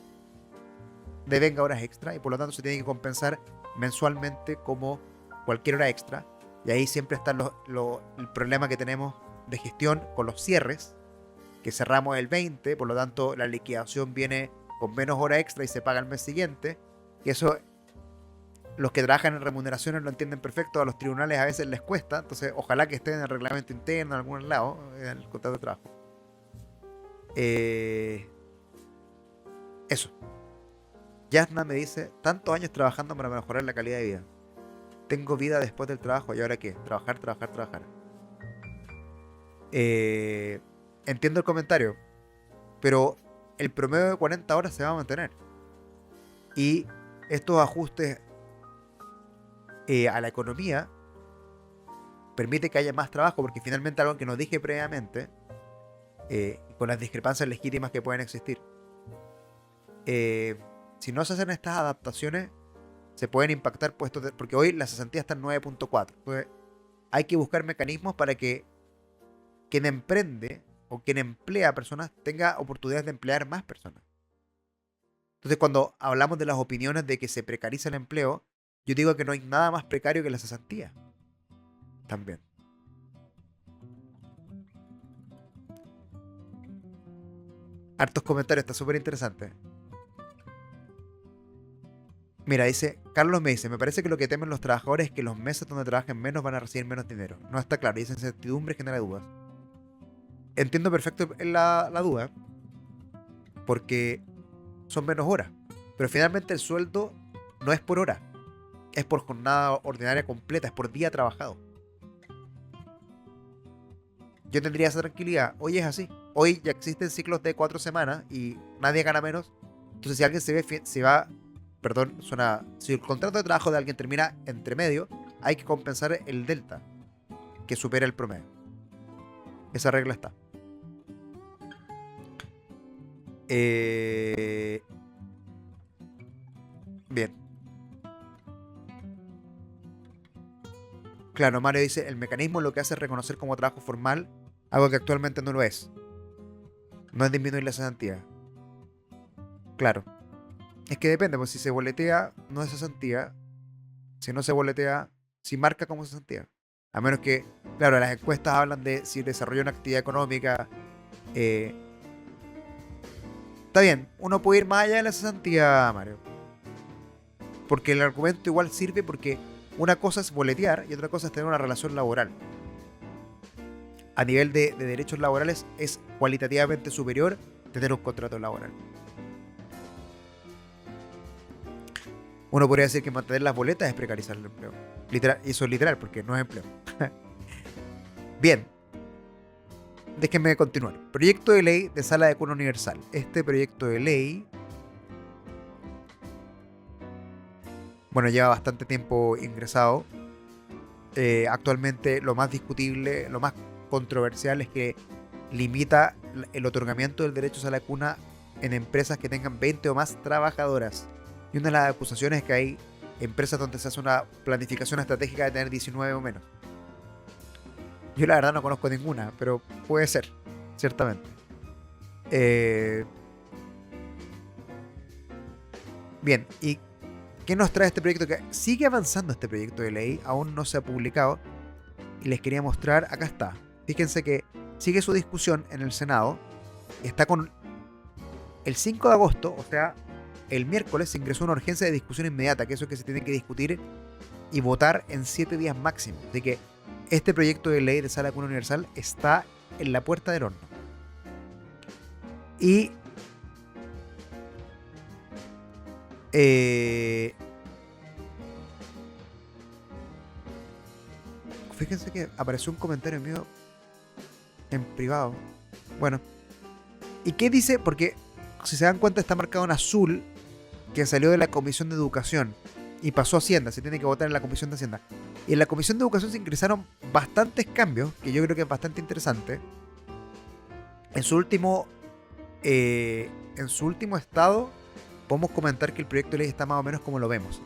[SPEAKER 1] devenga horas extra y por lo tanto se tiene que compensar mensualmente como cualquier hora extra. Y ahí siempre está el problema que tenemos de gestión con los cierres, que cerramos el 20, por lo tanto la liquidación viene con menos hora extra y se paga el mes siguiente. Y eso, los que trabajan en remuneraciones lo entienden perfecto, a los tribunales a veces les cuesta, entonces ojalá que esté en el reglamento interno en algún lado, en el contrato de trabajo. Eso. Yasna me dice, tantos años trabajando para mejorar la calidad de vida. Tengo vida después del trabajo. ¿Y ahora qué? Trabajar, trabajar, trabajar. Entiendo el comentario, pero el promedio de 40 horas se va a mantener. Y estos ajustes a la economía permite que haya más trabajo, porque finalmente algo que nos dije previamente, con las discrepancias legítimas que pueden existir, si no se hacen estas adaptaciones, se pueden impactar puestos porque hoy la cesantía está en 9.4. Entonces hay que buscar mecanismos para que quien emprende o quien emplea personas tenga oportunidades de emplear más personas. Entonces, cuando hablamos de las opiniones de que se precariza el empleo, yo digo que no hay nada más precario que la cesantía. También. Hartos comentarios, está súper interesante. Mira, dice, Carlos me dice, me parece que lo que temen los trabajadores es que los meses donde trabajen menos van a recibir menos dinero. No está claro, y esa incertidumbre genera dudas. Entiendo perfecto la duda, porque son menos horas. Pero finalmente el sueldo no es por hora, es por jornada ordinaria completa, es por día trabajado. Yo tendría esa tranquilidad. Hoy es así. Hoy ya existen ciclos de 4 semanas y nadie gana menos. Entonces, si alguien se va, perdón, suena. Si el contrato de trabajo de alguien termina entre medio, hay que compensar el delta que supera el promedio. Esa regla está. Bien. Claro, Mario dice, el mecanismo lo que hace es reconocer como trabajo formal algo que actualmente no lo es. No es disminuir la cesantía. Claro. Es que depende, pues si se boletea, no es cesantía. Si no se boletea, si marca como cesantía. A menos que, claro, las encuestas hablan de si desarrolla una actividad económica. eh, Está bien, uno puede ir más allá de la cesantía, Mario. Porque el argumento igual sirve porque una cosa es boletear y otra cosa es tener una relación laboral. A nivel de derechos laborales es cualitativamente superior tener un contrato laboral. Uno podría decir que mantener las boletas es precarizar el empleo. Literal, y eso es literal porque no es empleo. Bien, déjenme continuar. Proyecto de ley de sala de cuna universal. Este proyecto de ley, bueno, lleva bastante tiempo ingresado. Actualmente lo más discutible, lo más controversial es que limita el otorgamiento del derecho a sala de cuna en empresas que tengan 20 o más trabajadoras. Y una de las acusaciones es que hay empresas donde se hace una planificación estratégica de tener 19 o menos. Yo la verdad no conozco ninguna, pero puede ser, ciertamente. Bien, ¿y qué nos trae este proyecto? Que sigue avanzando este proyecto de ley, aún no se ha publicado. Y les quería mostrar, acá está. Fíjense que sigue su discusión en el Senado. Está con el 5 de agosto, o sea, el miércoles se ingresó una urgencia de discusión inmediata, que eso es que se tiene que discutir y votar en 7 días máximo. Así que este proyecto de ley de sala de cuna universal está en la puerta del horno. Y fíjense que apareció un comentario mío en privado. Bueno, ¿y qué dice? Porque si se dan cuenta está marcado en azul que salió de la Comisión de Educación y pasó a Hacienda, se tiene que votar en la Comisión de Hacienda. Y en la Comisión de Educación se ingresaron bastantes cambios, que yo creo que es bastante interesante. En su último estado, podemos comentar que el proyecto de ley está más o menos como lo vemos.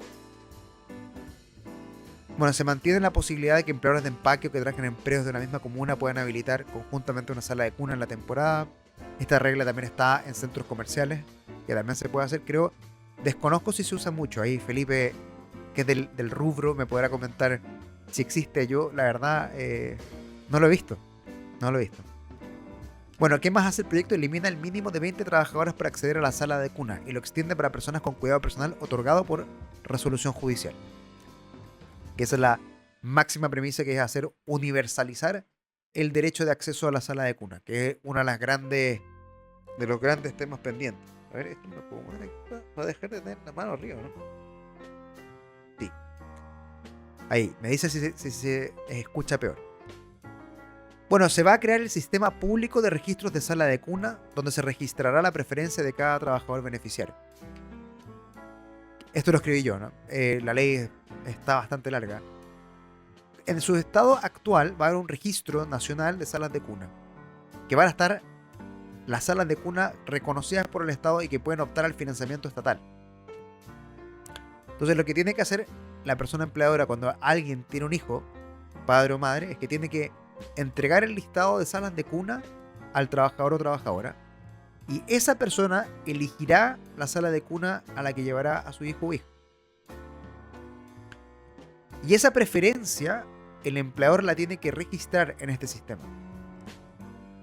[SPEAKER 1] Bueno, se mantiene la posibilidad de que empleadores de empaque o que trabajen en empleos de una misma comuna puedan habilitar conjuntamente una sala de cuna en la temporada. Esta regla también está en centros comerciales, que también se puede hacer, creo. Desconozco si se usa mucho. Ahí Felipe, que es del rubro, me podrá comentar si existe. Yo, la verdad, no lo he visto. No lo he visto. Bueno, ¿qué más hace el proyecto? Elimina el mínimo de 20 trabajadoras para acceder a la sala de cuna y lo extiende para personas con cuidado personal otorgado por resolución judicial. Que esa es la máxima premisa, que es hacer universalizar el derecho de acceso a la sala de cuna, que es una de los grandes temas pendientes. A ver, esto me lo puedo poner aquí para dejar de tener la mano arriba, ¿no? Sí. Ahí, me dice si se escucha peor. Bueno, se va a crear el sistema público de registros de sala de cuna, donde se registrará la preferencia de cada trabajador beneficiario. Esto lo escribí yo, ¿no? La ley está bastante larga. En su estado actual va a haber un registro nacional de salas de cuna, que van a estar las salas de cuna reconocidas por el Estado y que pueden optar al financiamiento estatal. Entonces lo que tiene que hacer la persona empleadora cuando alguien tiene un hijo, padre o madre, es que tiene que entregar el listado de salas de cuna al trabajador o trabajadora, y esa persona elegirá la sala de cuna a la que llevará a su hijo o hija. Y esa preferencia el empleador la tiene que registrar en este sistema.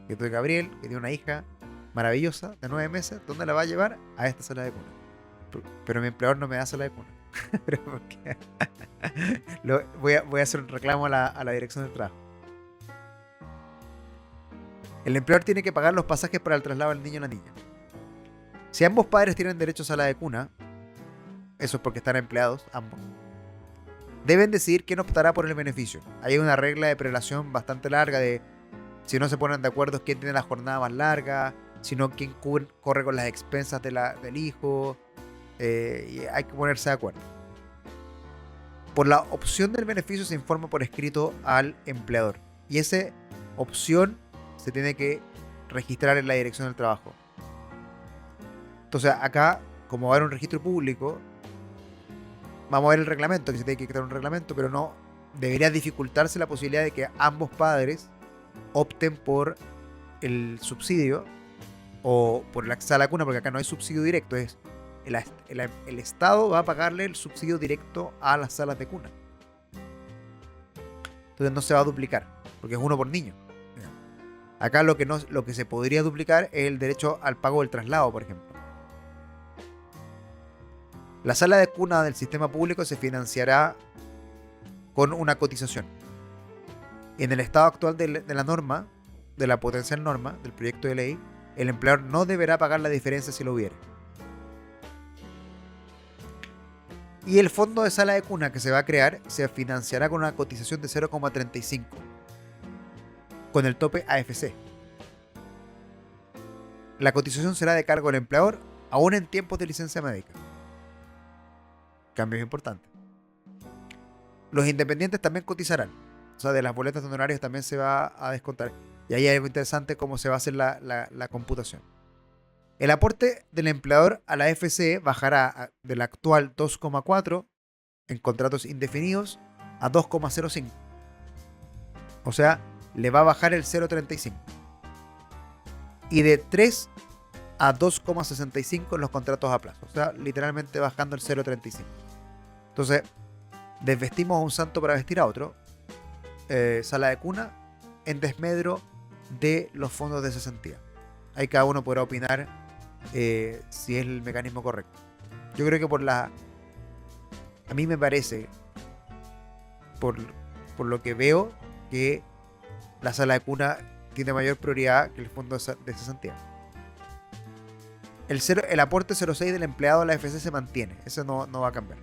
[SPEAKER 1] Yo tuve Gabriel, que tiene una hija maravillosa de 9 meses, ¿dónde la va a llevar? A esta sala de cuna. Pero mi empleador no me da sala de cuna. Pero porque voy a hacer un reclamo a la dirección del trabajo. El empleador tiene que pagar los pasajes para el traslado del niño o la niña. Si ambos padres tienen derecho a sala de cuna, eso es porque están empleados ambos, deben decidir quién optará por el beneficio. Hay una regla de prelación bastante larga de si no se ponen de acuerdo quién tiene la jornada más larga, sino quién corre con las expensas del hijo. Y hay que ponerse de acuerdo. Por la opción del beneficio se informa por escrito al empleador. Y esa opción se tiene que registrar en la dirección del trabajo. Entonces acá, como va a haber un registro público, vamos a ver el reglamento, que se tiene que crear un reglamento, pero no debería dificultarse la posibilidad de que ambos padres opten por el subsidio o por la sala cuna, porque acá no hay subsidio directo, es el Estado va a pagarle el subsidio directo a las salas de cuna. Entonces no se va a duplicar, porque es uno por niño. Acá lo que se podría duplicar es el derecho al pago del traslado, por ejemplo. La sala de cuna del sistema público se financiará con una cotización. En el estado actual de la norma, de la potencial norma, del proyecto de ley, el empleador no deberá pagar la diferencia si lo hubiere. Y el fondo de sala de cuna que se va a crear se financiará con una cotización de 0,35, con el tope AFC. La cotización será de cargo del empleador, aún en tiempos de licencia médica. Cambios importantes. Los independientes también cotizarán. O sea, de las boletas de honorarios también se va a descontar. Y ahí hay algo interesante cómo se va a hacer la computación. El aporte del empleador a la AFC bajará del actual 2,4 en contratos indefinidos a 2,05. O sea, le va a bajar el 0,35. Y de 3 a 2,65 en los contratos a plazo. O sea, literalmente bajando el 0,35. Entonces, desvestimos a un santo para vestir a otro. Sala de cuna en desmedro de los fondos de cesantía. Ahí cada uno podrá opinar si es el mecanismo correcto. Yo creo que a mí me parece, por lo que veo, que la sala de cuna tiene mayor prioridad que el fondo de cesantía. El aporte 0,6 del empleado a la AFC se mantiene. Eso no va a cambiar.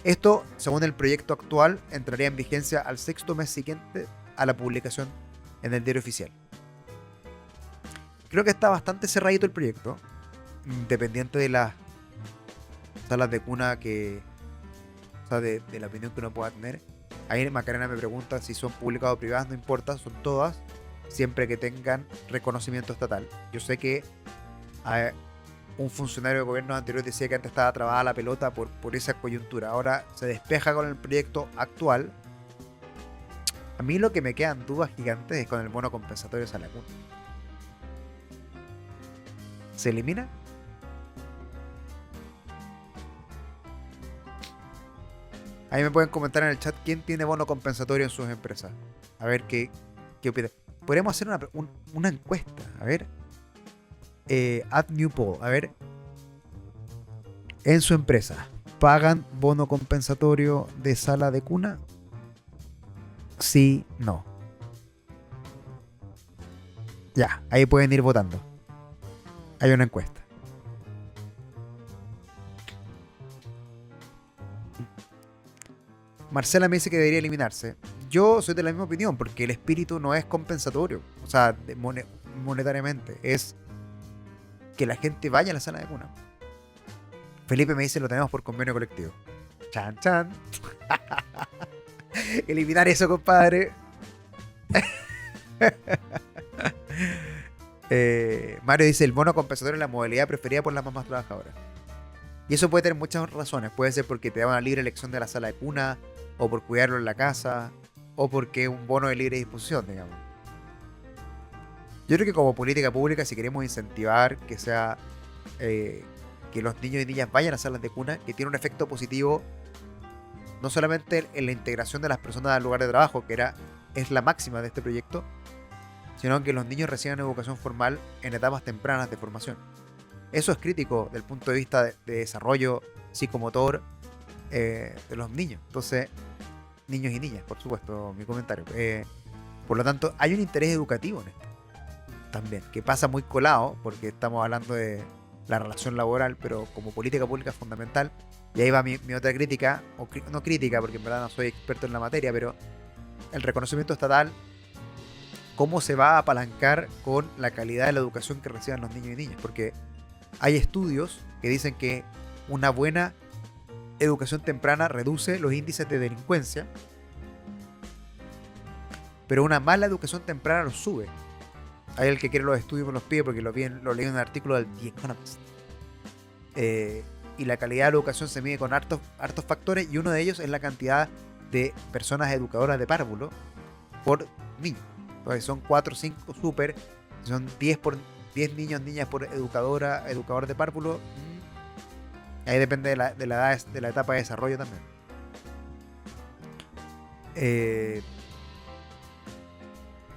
[SPEAKER 1] Esto, según el proyecto actual, entraría en vigencia al 6º mes siguiente a la publicación en el diario oficial. Creo que está bastante cerradito el proyecto, independiente de las salas de cuna o sea, de la opinión que uno pueda tener. Ahí Macarena me pregunta si son públicas o privadas, no importa, son todas, siempre que tengan reconocimiento estatal. Yo sé que un funcionario de gobierno anterior decía que antes estaba trabada la pelota por esa coyuntura. Ahora se despeja con el proyecto actual. A mí lo que me quedan dudas gigantes es con el bono compensatorio de sala de cuna. ¿Se elimina? Ahí me pueden comentar en el chat quién tiene bono compensatorio en sus empresas. A ver qué opinan. Podríamos hacer una encuesta. A ver. Add new poll. A ver. En su empresa, ¿pagan bono compensatorio de sala de cuna? Sí, no. Ya, ahí pueden ir votando. Hay una encuesta. Marcela me dice que debería eliminarse. Yo soy de la misma opinión, porque el espíritu no es compensatorio, o sea, monetariamente, es que la gente vaya a la sala de cuna. Felipe me dice lo tenemos por convenio colectivo. Chan, chan. Eliminar eso, compadre. Mario dice el bono compensatorio es la modalidad preferida por las mamás trabajadoras. Y eso puede tener muchas razones. Puede ser porque te da una libre elección de la sala de cuna, o por cuidarlo en la casa, o porque es un bono de libre disposición, digamos. Yo creo que como política pública, si queremos incentivar que sea que los niños y niñas vayan a salas de cuna, que tiene un efecto positivo no solamente en la integración de las personas al lugar de trabajo, es la máxima de este proyecto, sino que los niños reciban educación formal en etapas tempranas de formación. Eso es crítico desde el punto de vista de desarrollo psicomotor de los niños. Entonces, niños y niñas, por supuesto, mi comentario. Por lo tanto, hay un interés educativo en esto también, que pasa muy colado, porque estamos hablando de la relación laboral, pero como política pública es fundamental. Y ahí va mi otra crítica, no crítica, porque en verdad no soy experto en la materia, pero el reconocimiento estatal, cómo se va a apalancar con la calidad de la educación que reciban los niños y niñas, porque hay estudios que dicen que una buena educación temprana reduce los índices de delincuencia, pero una mala educación temprana los sube. Hay el que quiere los estudios me los pide porque lo leí en un artículo del The Economist. Y la calidad de la educación se mide con hartos factores, y uno de ellos es la cantidad de personas educadoras de párvulo por niño. Entonces son 4 o 5 super, son 10 niños, niñas por educador de párvulo. Ahí depende de la edad, de la etapa de desarrollo también.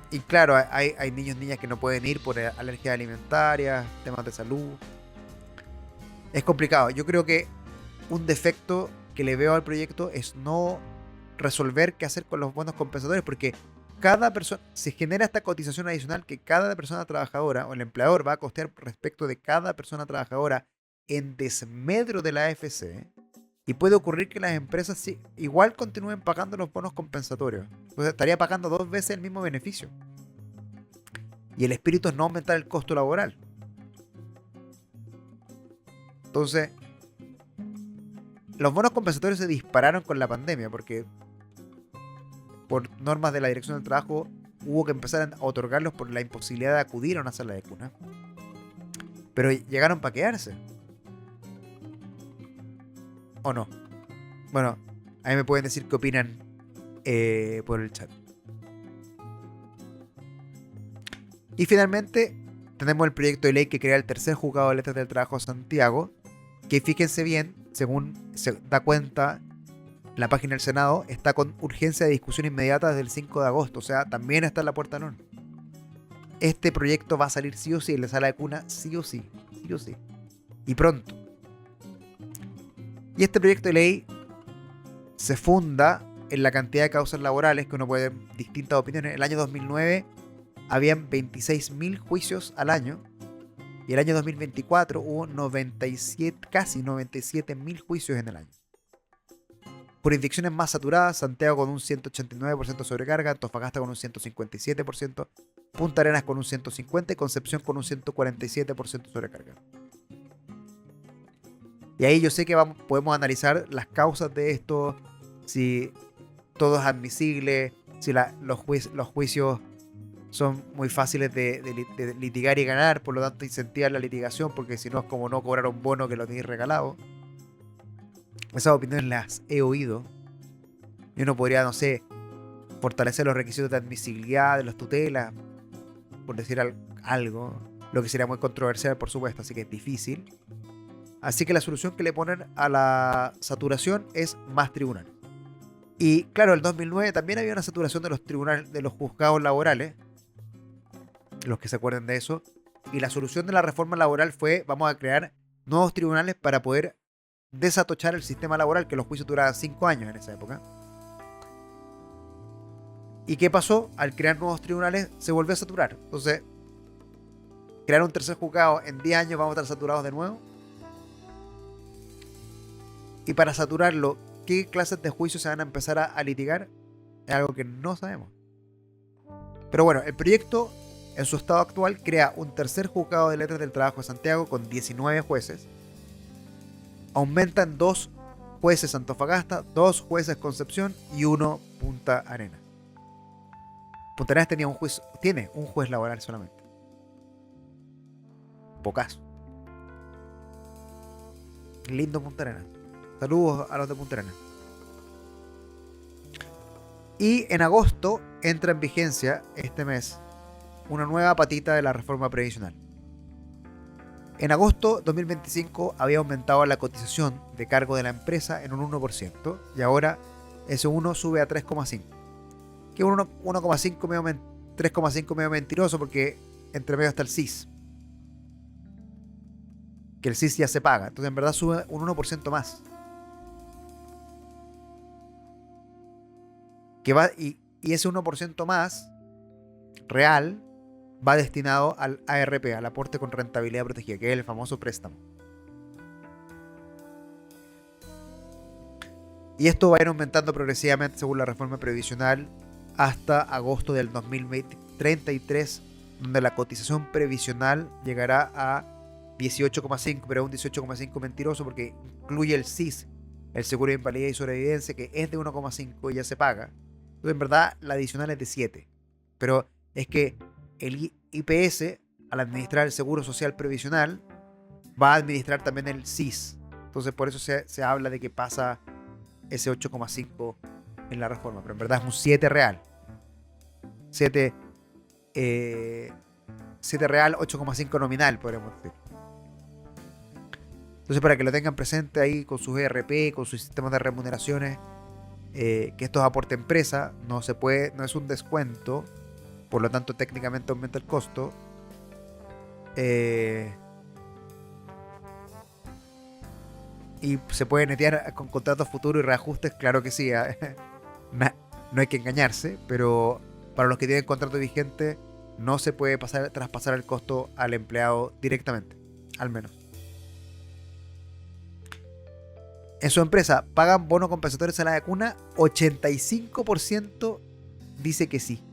[SPEAKER 1] Y claro, hay niños, niñas que no pueden ir por alergias alimentarias, temas de salud. Es complicado. Yo creo que un defecto que le veo al proyecto es no resolver qué hacer con los bonos compensatorios, porque cada persona, se genera esta cotización adicional que cada persona trabajadora o el empleador va a costear respecto de cada persona trabajadora en desmedro de la AFC, y puede ocurrir que las empresas igual continúen pagando los bonos compensatorios. Entonces estaría pagando 2 veces el mismo beneficio. Y el espíritu es no aumentar el costo laboral. Entonces, los bonos compensatorios se dispararon con la pandemia porque por normas de la Dirección del Trabajo hubo que empezar a otorgarlos por la imposibilidad de acudir a una sala de cuna. Pero llegaron para quedarse. ¿O no? Bueno, a mí me pueden decir qué opinan por el chat. Y finalmente tenemos el proyecto de ley que crea el tercer juzgado de letras del trabajo de Santiago, que fíjense bien, según se da cuenta la página del Senado, está con urgencia de discusión inmediata desde el 5 de agosto, o sea, también está en la puerta del horno. Este proyecto va a salir sí o sí en la sala de cuna, sí o sí, y pronto. Y este proyecto de ley se funda en la cantidad de causas laborales, que uno puede ver distintas opiniones. El año 2009 habían 26.000 juicios al año, y el año 2024 hubo casi 97.000 juicios en el año. Jurisdicciones más saturadas: Santiago con un 189% de sobrecarga, Antofagasta con un 157%, Punta Arenas con un 150% y Concepción con un 147% de sobrecarga. Y ahí yo sé que podemos analizar las causas de esto, si todo es admisible, si los juicios son muy fáciles de litigar y ganar, por lo tanto incentivar la litigación, porque si no es como no cobrar un bono que lo tenéis regalado. Esas opiniones las he oído. Y uno podría, no sé, fortalecer los requisitos de admisibilidad de las tutelas, por decir algo, lo que sería muy controversial, por supuesto, así que es difícil. Así que la solución que le ponen a la saturación es más tribunales. Y claro, en el 2009 también había una saturación de los tribunales, de los juzgados laborales, los que se acuerden de eso. Y la solución de la reforma laboral fue: vamos a crear nuevos tribunales para poder desatochar el sistema laboral, que los juicios duraban 5 años en esa época. ¿Y qué pasó? Al crear nuevos tribunales se volvió a saturar. Entonces, crear un tercer juzgado en 10 años vamos a estar saturados de nuevo. Y para saturarlo, qué clases de juicios se van a empezar a litigar es algo que no sabemos. Pero bueno, el proyecto en su estado actual crea un tercer juzgado de letras del trabajo de Santiago con 19 jueces. Aumentan 2 jueces Antofagasta, 2 jueces Concepción y 1 Punta Arenas. Punta Arenas tiene un juez laboral solamente. Pocas. Lindo Punta Arenas. Saludos a los de Punta Arenas. Y en agosto entra en vigencia este mes una nueva patita de la reforma previsional. En agosto 2025 había aumentado la cotización de cargo de la empresa en un 1% y ahora ese 1 sube a 3,5. Que 1,5 3,5 medio mentiroso porque entre medio está el CIS. Que el CIS ya se paga. Entonces en verdad sube un 1% más. Que va, y ese 1% más real va destinado al ARP, al aporte con rentabilidad protegida, que es el famoso préstamo. Y esto va a ir aumentando progresivamente según la reforma previsional hasta agosto del 2033, donde la cotización previsional llegará a 18,5, pero es un 18,5 mentiroso porque incluye el CIS, el seguro de invalidez y sobrevivencia, que es de 1,5 y ya se paga. Entonces, en verdad, la adicional es de 7. Pero es que el IPS, al administrar el Seguro Social Previsional, va a administrar también el CIS. Entonces, por eso se habla de que pasa ese 8,5 en la reforma. Pero en verdad es un 7 real. 7 real, 8,5 nominal, podríamos decir. Entonces, para que lo tengan presente ahí con sus ERP, con sus sistemas de remuneraciones, que esto es aporte empresa, no es un descuento, por lo tanto técnicamente aumenta el costo. Y se puede netear con contratos futuros y reajustes, claro que sí. No hay que engañarse, pero para los que tienen contrato vigente no se puede traspasar el costo al empleado directamente, al menos. En su empresa, ¿pagan bono compensatorio a la vacuna? 85% dice que sí.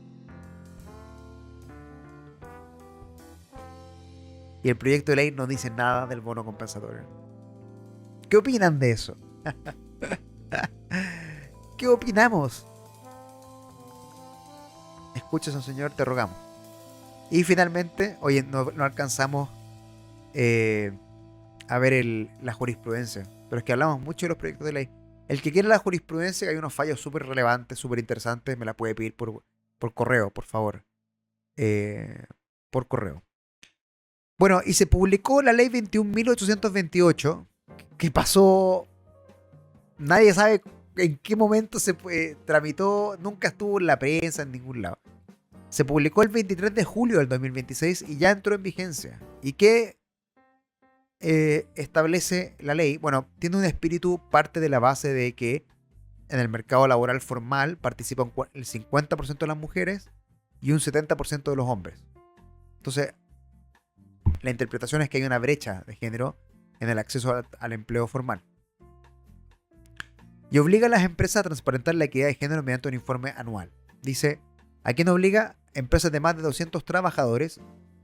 [SPEAKER 1] Y el proyecto de ley no dice nada del bono compensatorio. ¿Qué opinan de eso? ¿Qué opinamos? Escúchanos, señor, te rogamos. Y finalmente, oye, no alcanzamos a ver la jurisprudencia. Pero es que hablamos mucho de los proyectos de ley. El que quiera la jurisprudencia, que hay unos fallos súper relevantes, súper interesantes, me la puede pedir por correo, por favor. Por correo. Bueno, y se publicó la ley 21.828, que pasó... Nadie sabe en qué momento se tramitó, nunca estuvo en la prensa, en ningún lado. Se publicó el 23 de julio del 2026 y ya entró en vigencia. ¿Y qué establece la ley? Bueno, tiene un espíritu, parte de la base de que en el mercado laboral formal participan el 50% de las mujeres y un 70% de los hombres. Entonces, la interpretación es que hay una brecha de género en el acceso al empleo formal. Y obliga a las empresas a transparentar la equidad de género mediante un informe anual. Dice, ¿a quién obliga? Empresas de más de 200 trabajadores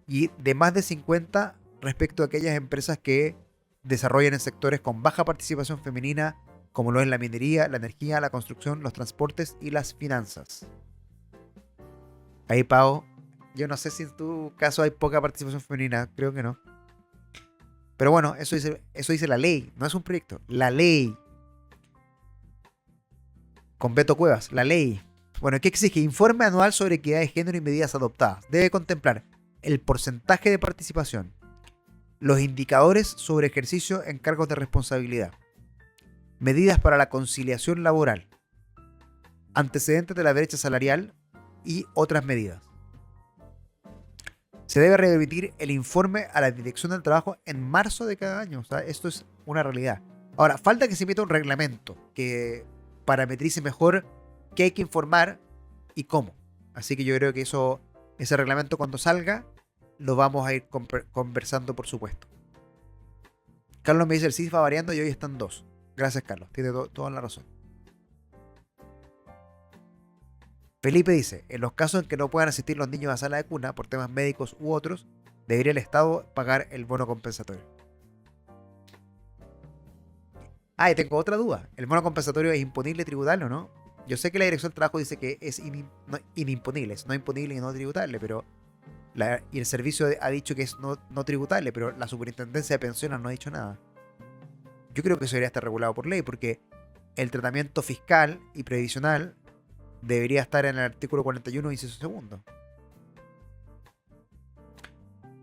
[SPEAKER 1] y de más de 50 respecto a aquellas empresas que desarrollan en sectores con baja participación femenina, como lo es la minería, la energía, la construcción, los transportes y las finanzas. Ahí, Pau, yo no sé si en tu caso hay poca participación femenina, creo que no. Pero bueno, eso dice la ley, no es un proyecto, la ley. Con Beto Cuevas, la ley. Bueno, ¿qué exige? Informe anual sobre equidad de género y medidas adoptadas. Debe contemplar el porcentaje de participación, los indicadores sobre ejercicio en cargos de responsabilidad, medidas para la conciliación laboral, antecedentes de la brecha salarial y otras medidas. Se debe remitir el informe a la Dirección del Trabajo en marzo de cada año. O sea, esto es una realidad. Ahora, falta que se emita un reglamento que parametrice mejor qué hay que informar y cómo. Así que yo creo que ese reglamento cuando salga lo vamos a ir conversando, por supuesto. Carlos me dice el CIS va variando y hoy están 2. Gracias, Carlos. Tiene toda la razón. Felipe dice, en los casos en que no puedan asistir los niños a sala de cuna por temas médicos u otros, debería el Estado pagar el bono compensatorio. Ah, y tengo otra duda. ¿El bono compensatorio es imponible tributable o no? Yo sé que la Dirección del Trabajo dice que es inimponible, es no imponible y no tributable, pero y el servicio ha dicho que es no tributable, pero la Superintendencia de Pensiones no ha dicho nada. Yo creo que eso debería estar regulado por ley, porque el tratamiento fiscal y previsional debería estar en el artículo 41, inciso segundo.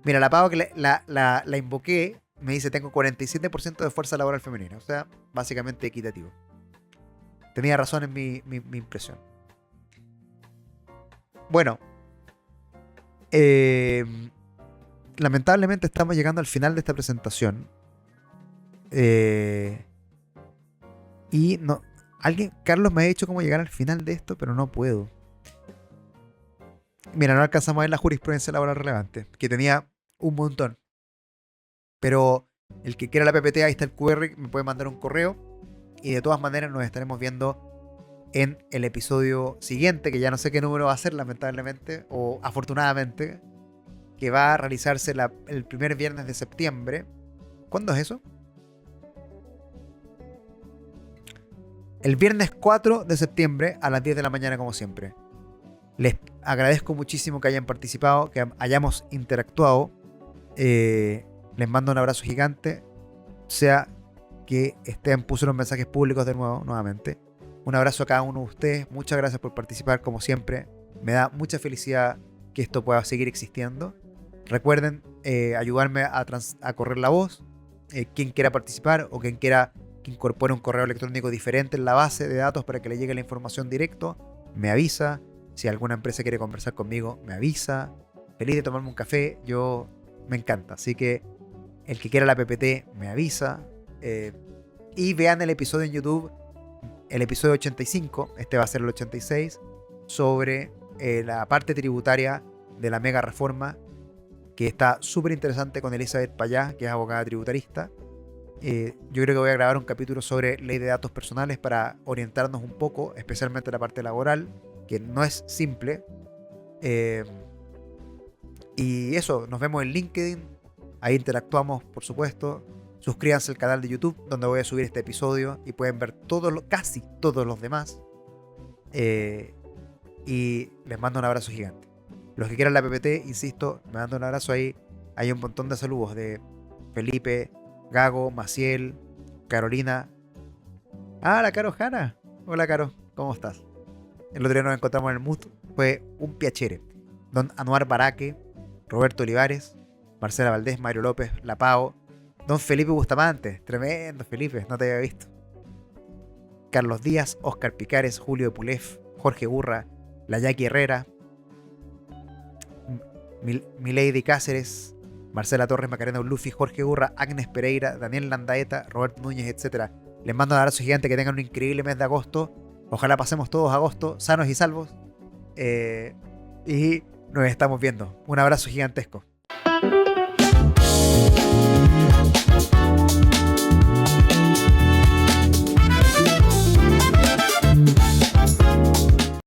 [SPEAKER 1] Mira, la pago que la invoqué, me dice tengo 47% de fuerza laboral femenina, o sea, básicamente equitativo. Tenía razón en mi impresión. Bueno, lamentablemente estamos llegando al final de esta presentación. Y no, Carlos me ha dicho cómo llegar al final de esto, pero no puedo. Mira, no alcanzamos a ver la jurisprudencia laboral relevante, que tenía un montón. Pero el que quiera la PPT, ahí está el QR, me puede mandar un correo. Y de todas maneras nos estaremos viendo en el episodio siguiente, que ya no sé qué número va a ser, lamentablemente, o afortunadamente, que va a realizarse el primer viernes de septiembre. ¿Cuándo es eso? El viernes 4 de septiembre a las 10 de la mañana, como siempre. Les agradezco muchísimo que hayan participado, que hayamos interactuado. Les mando un abrazo gigante. Sea que puse los mensajes públicos de nuevo, nuevamente. Un abrazo a cada uno de ustedes. Muchas gracias por participar, como siempre. Me da mucha felicidad que esto pueda seguir existiendo. Recuerden ayudarme a correr la voz. Quien quiera participar o quien quiera que incorpore un correo electrónico diferente en la base de datos para que le llegue la información directo, me avisa. Si alguna empresa quiere conversar conmigo, me avisa. Feliz de tomarme un café, yo me encanta. Así que el que quiera la PPT, me avisa. Y vean el episodio en YouTube, el episodio 85, este va a ser el 86, sobre la parte tributaria de la mega reforma, que está súper interesante con Elizabeth Payá, que es abogada tributarista. Yo creo que voy a grabar un capítulo sobre ley de datos personales para orientarnos un poco, especialmente la parte laboral, que no es simple. Y eso, nos vemos en LinkedIn, ahí interactuamos, por supuesto. Suscríbanse al canal de YouTube, donde voy a subir este episodio y pueden ver casi todos los demás. Y les mando un abrazo gigante. Los que quieran la PPT, insisto, me mando un abrazo ahí. Hay un montón de saludos de Felipe, Gago, Maciel, Carolina. Ah, la Caro Jana. Hola, Caro, ¿cómo estás? El otro día nos encontramos en el MUT. Fue un piacere. Don Anuar Baraque, Roberto Olivares, Marcela Valdés, Mario López, La Pao, Don Felipe Bustamante. Tremendo, Felipe, no te había visto. Carlos Díaz, Oscar Picares, Julio de Pulef, Jorge Burra, La Jackie Herrera, Milady Cáceres, Marcela Torres, Macarena Ulufi, Jorge Burra, Agnes Pereira, Daniel Landaeta, Roberto Núñez, etc. Les mando un abrazo gigante, que tengan un increíble mes de agosto. Ojalá pasemos todos agosto sanos y salvos. Y nos estamos viendo. Un abrazo gigantesco.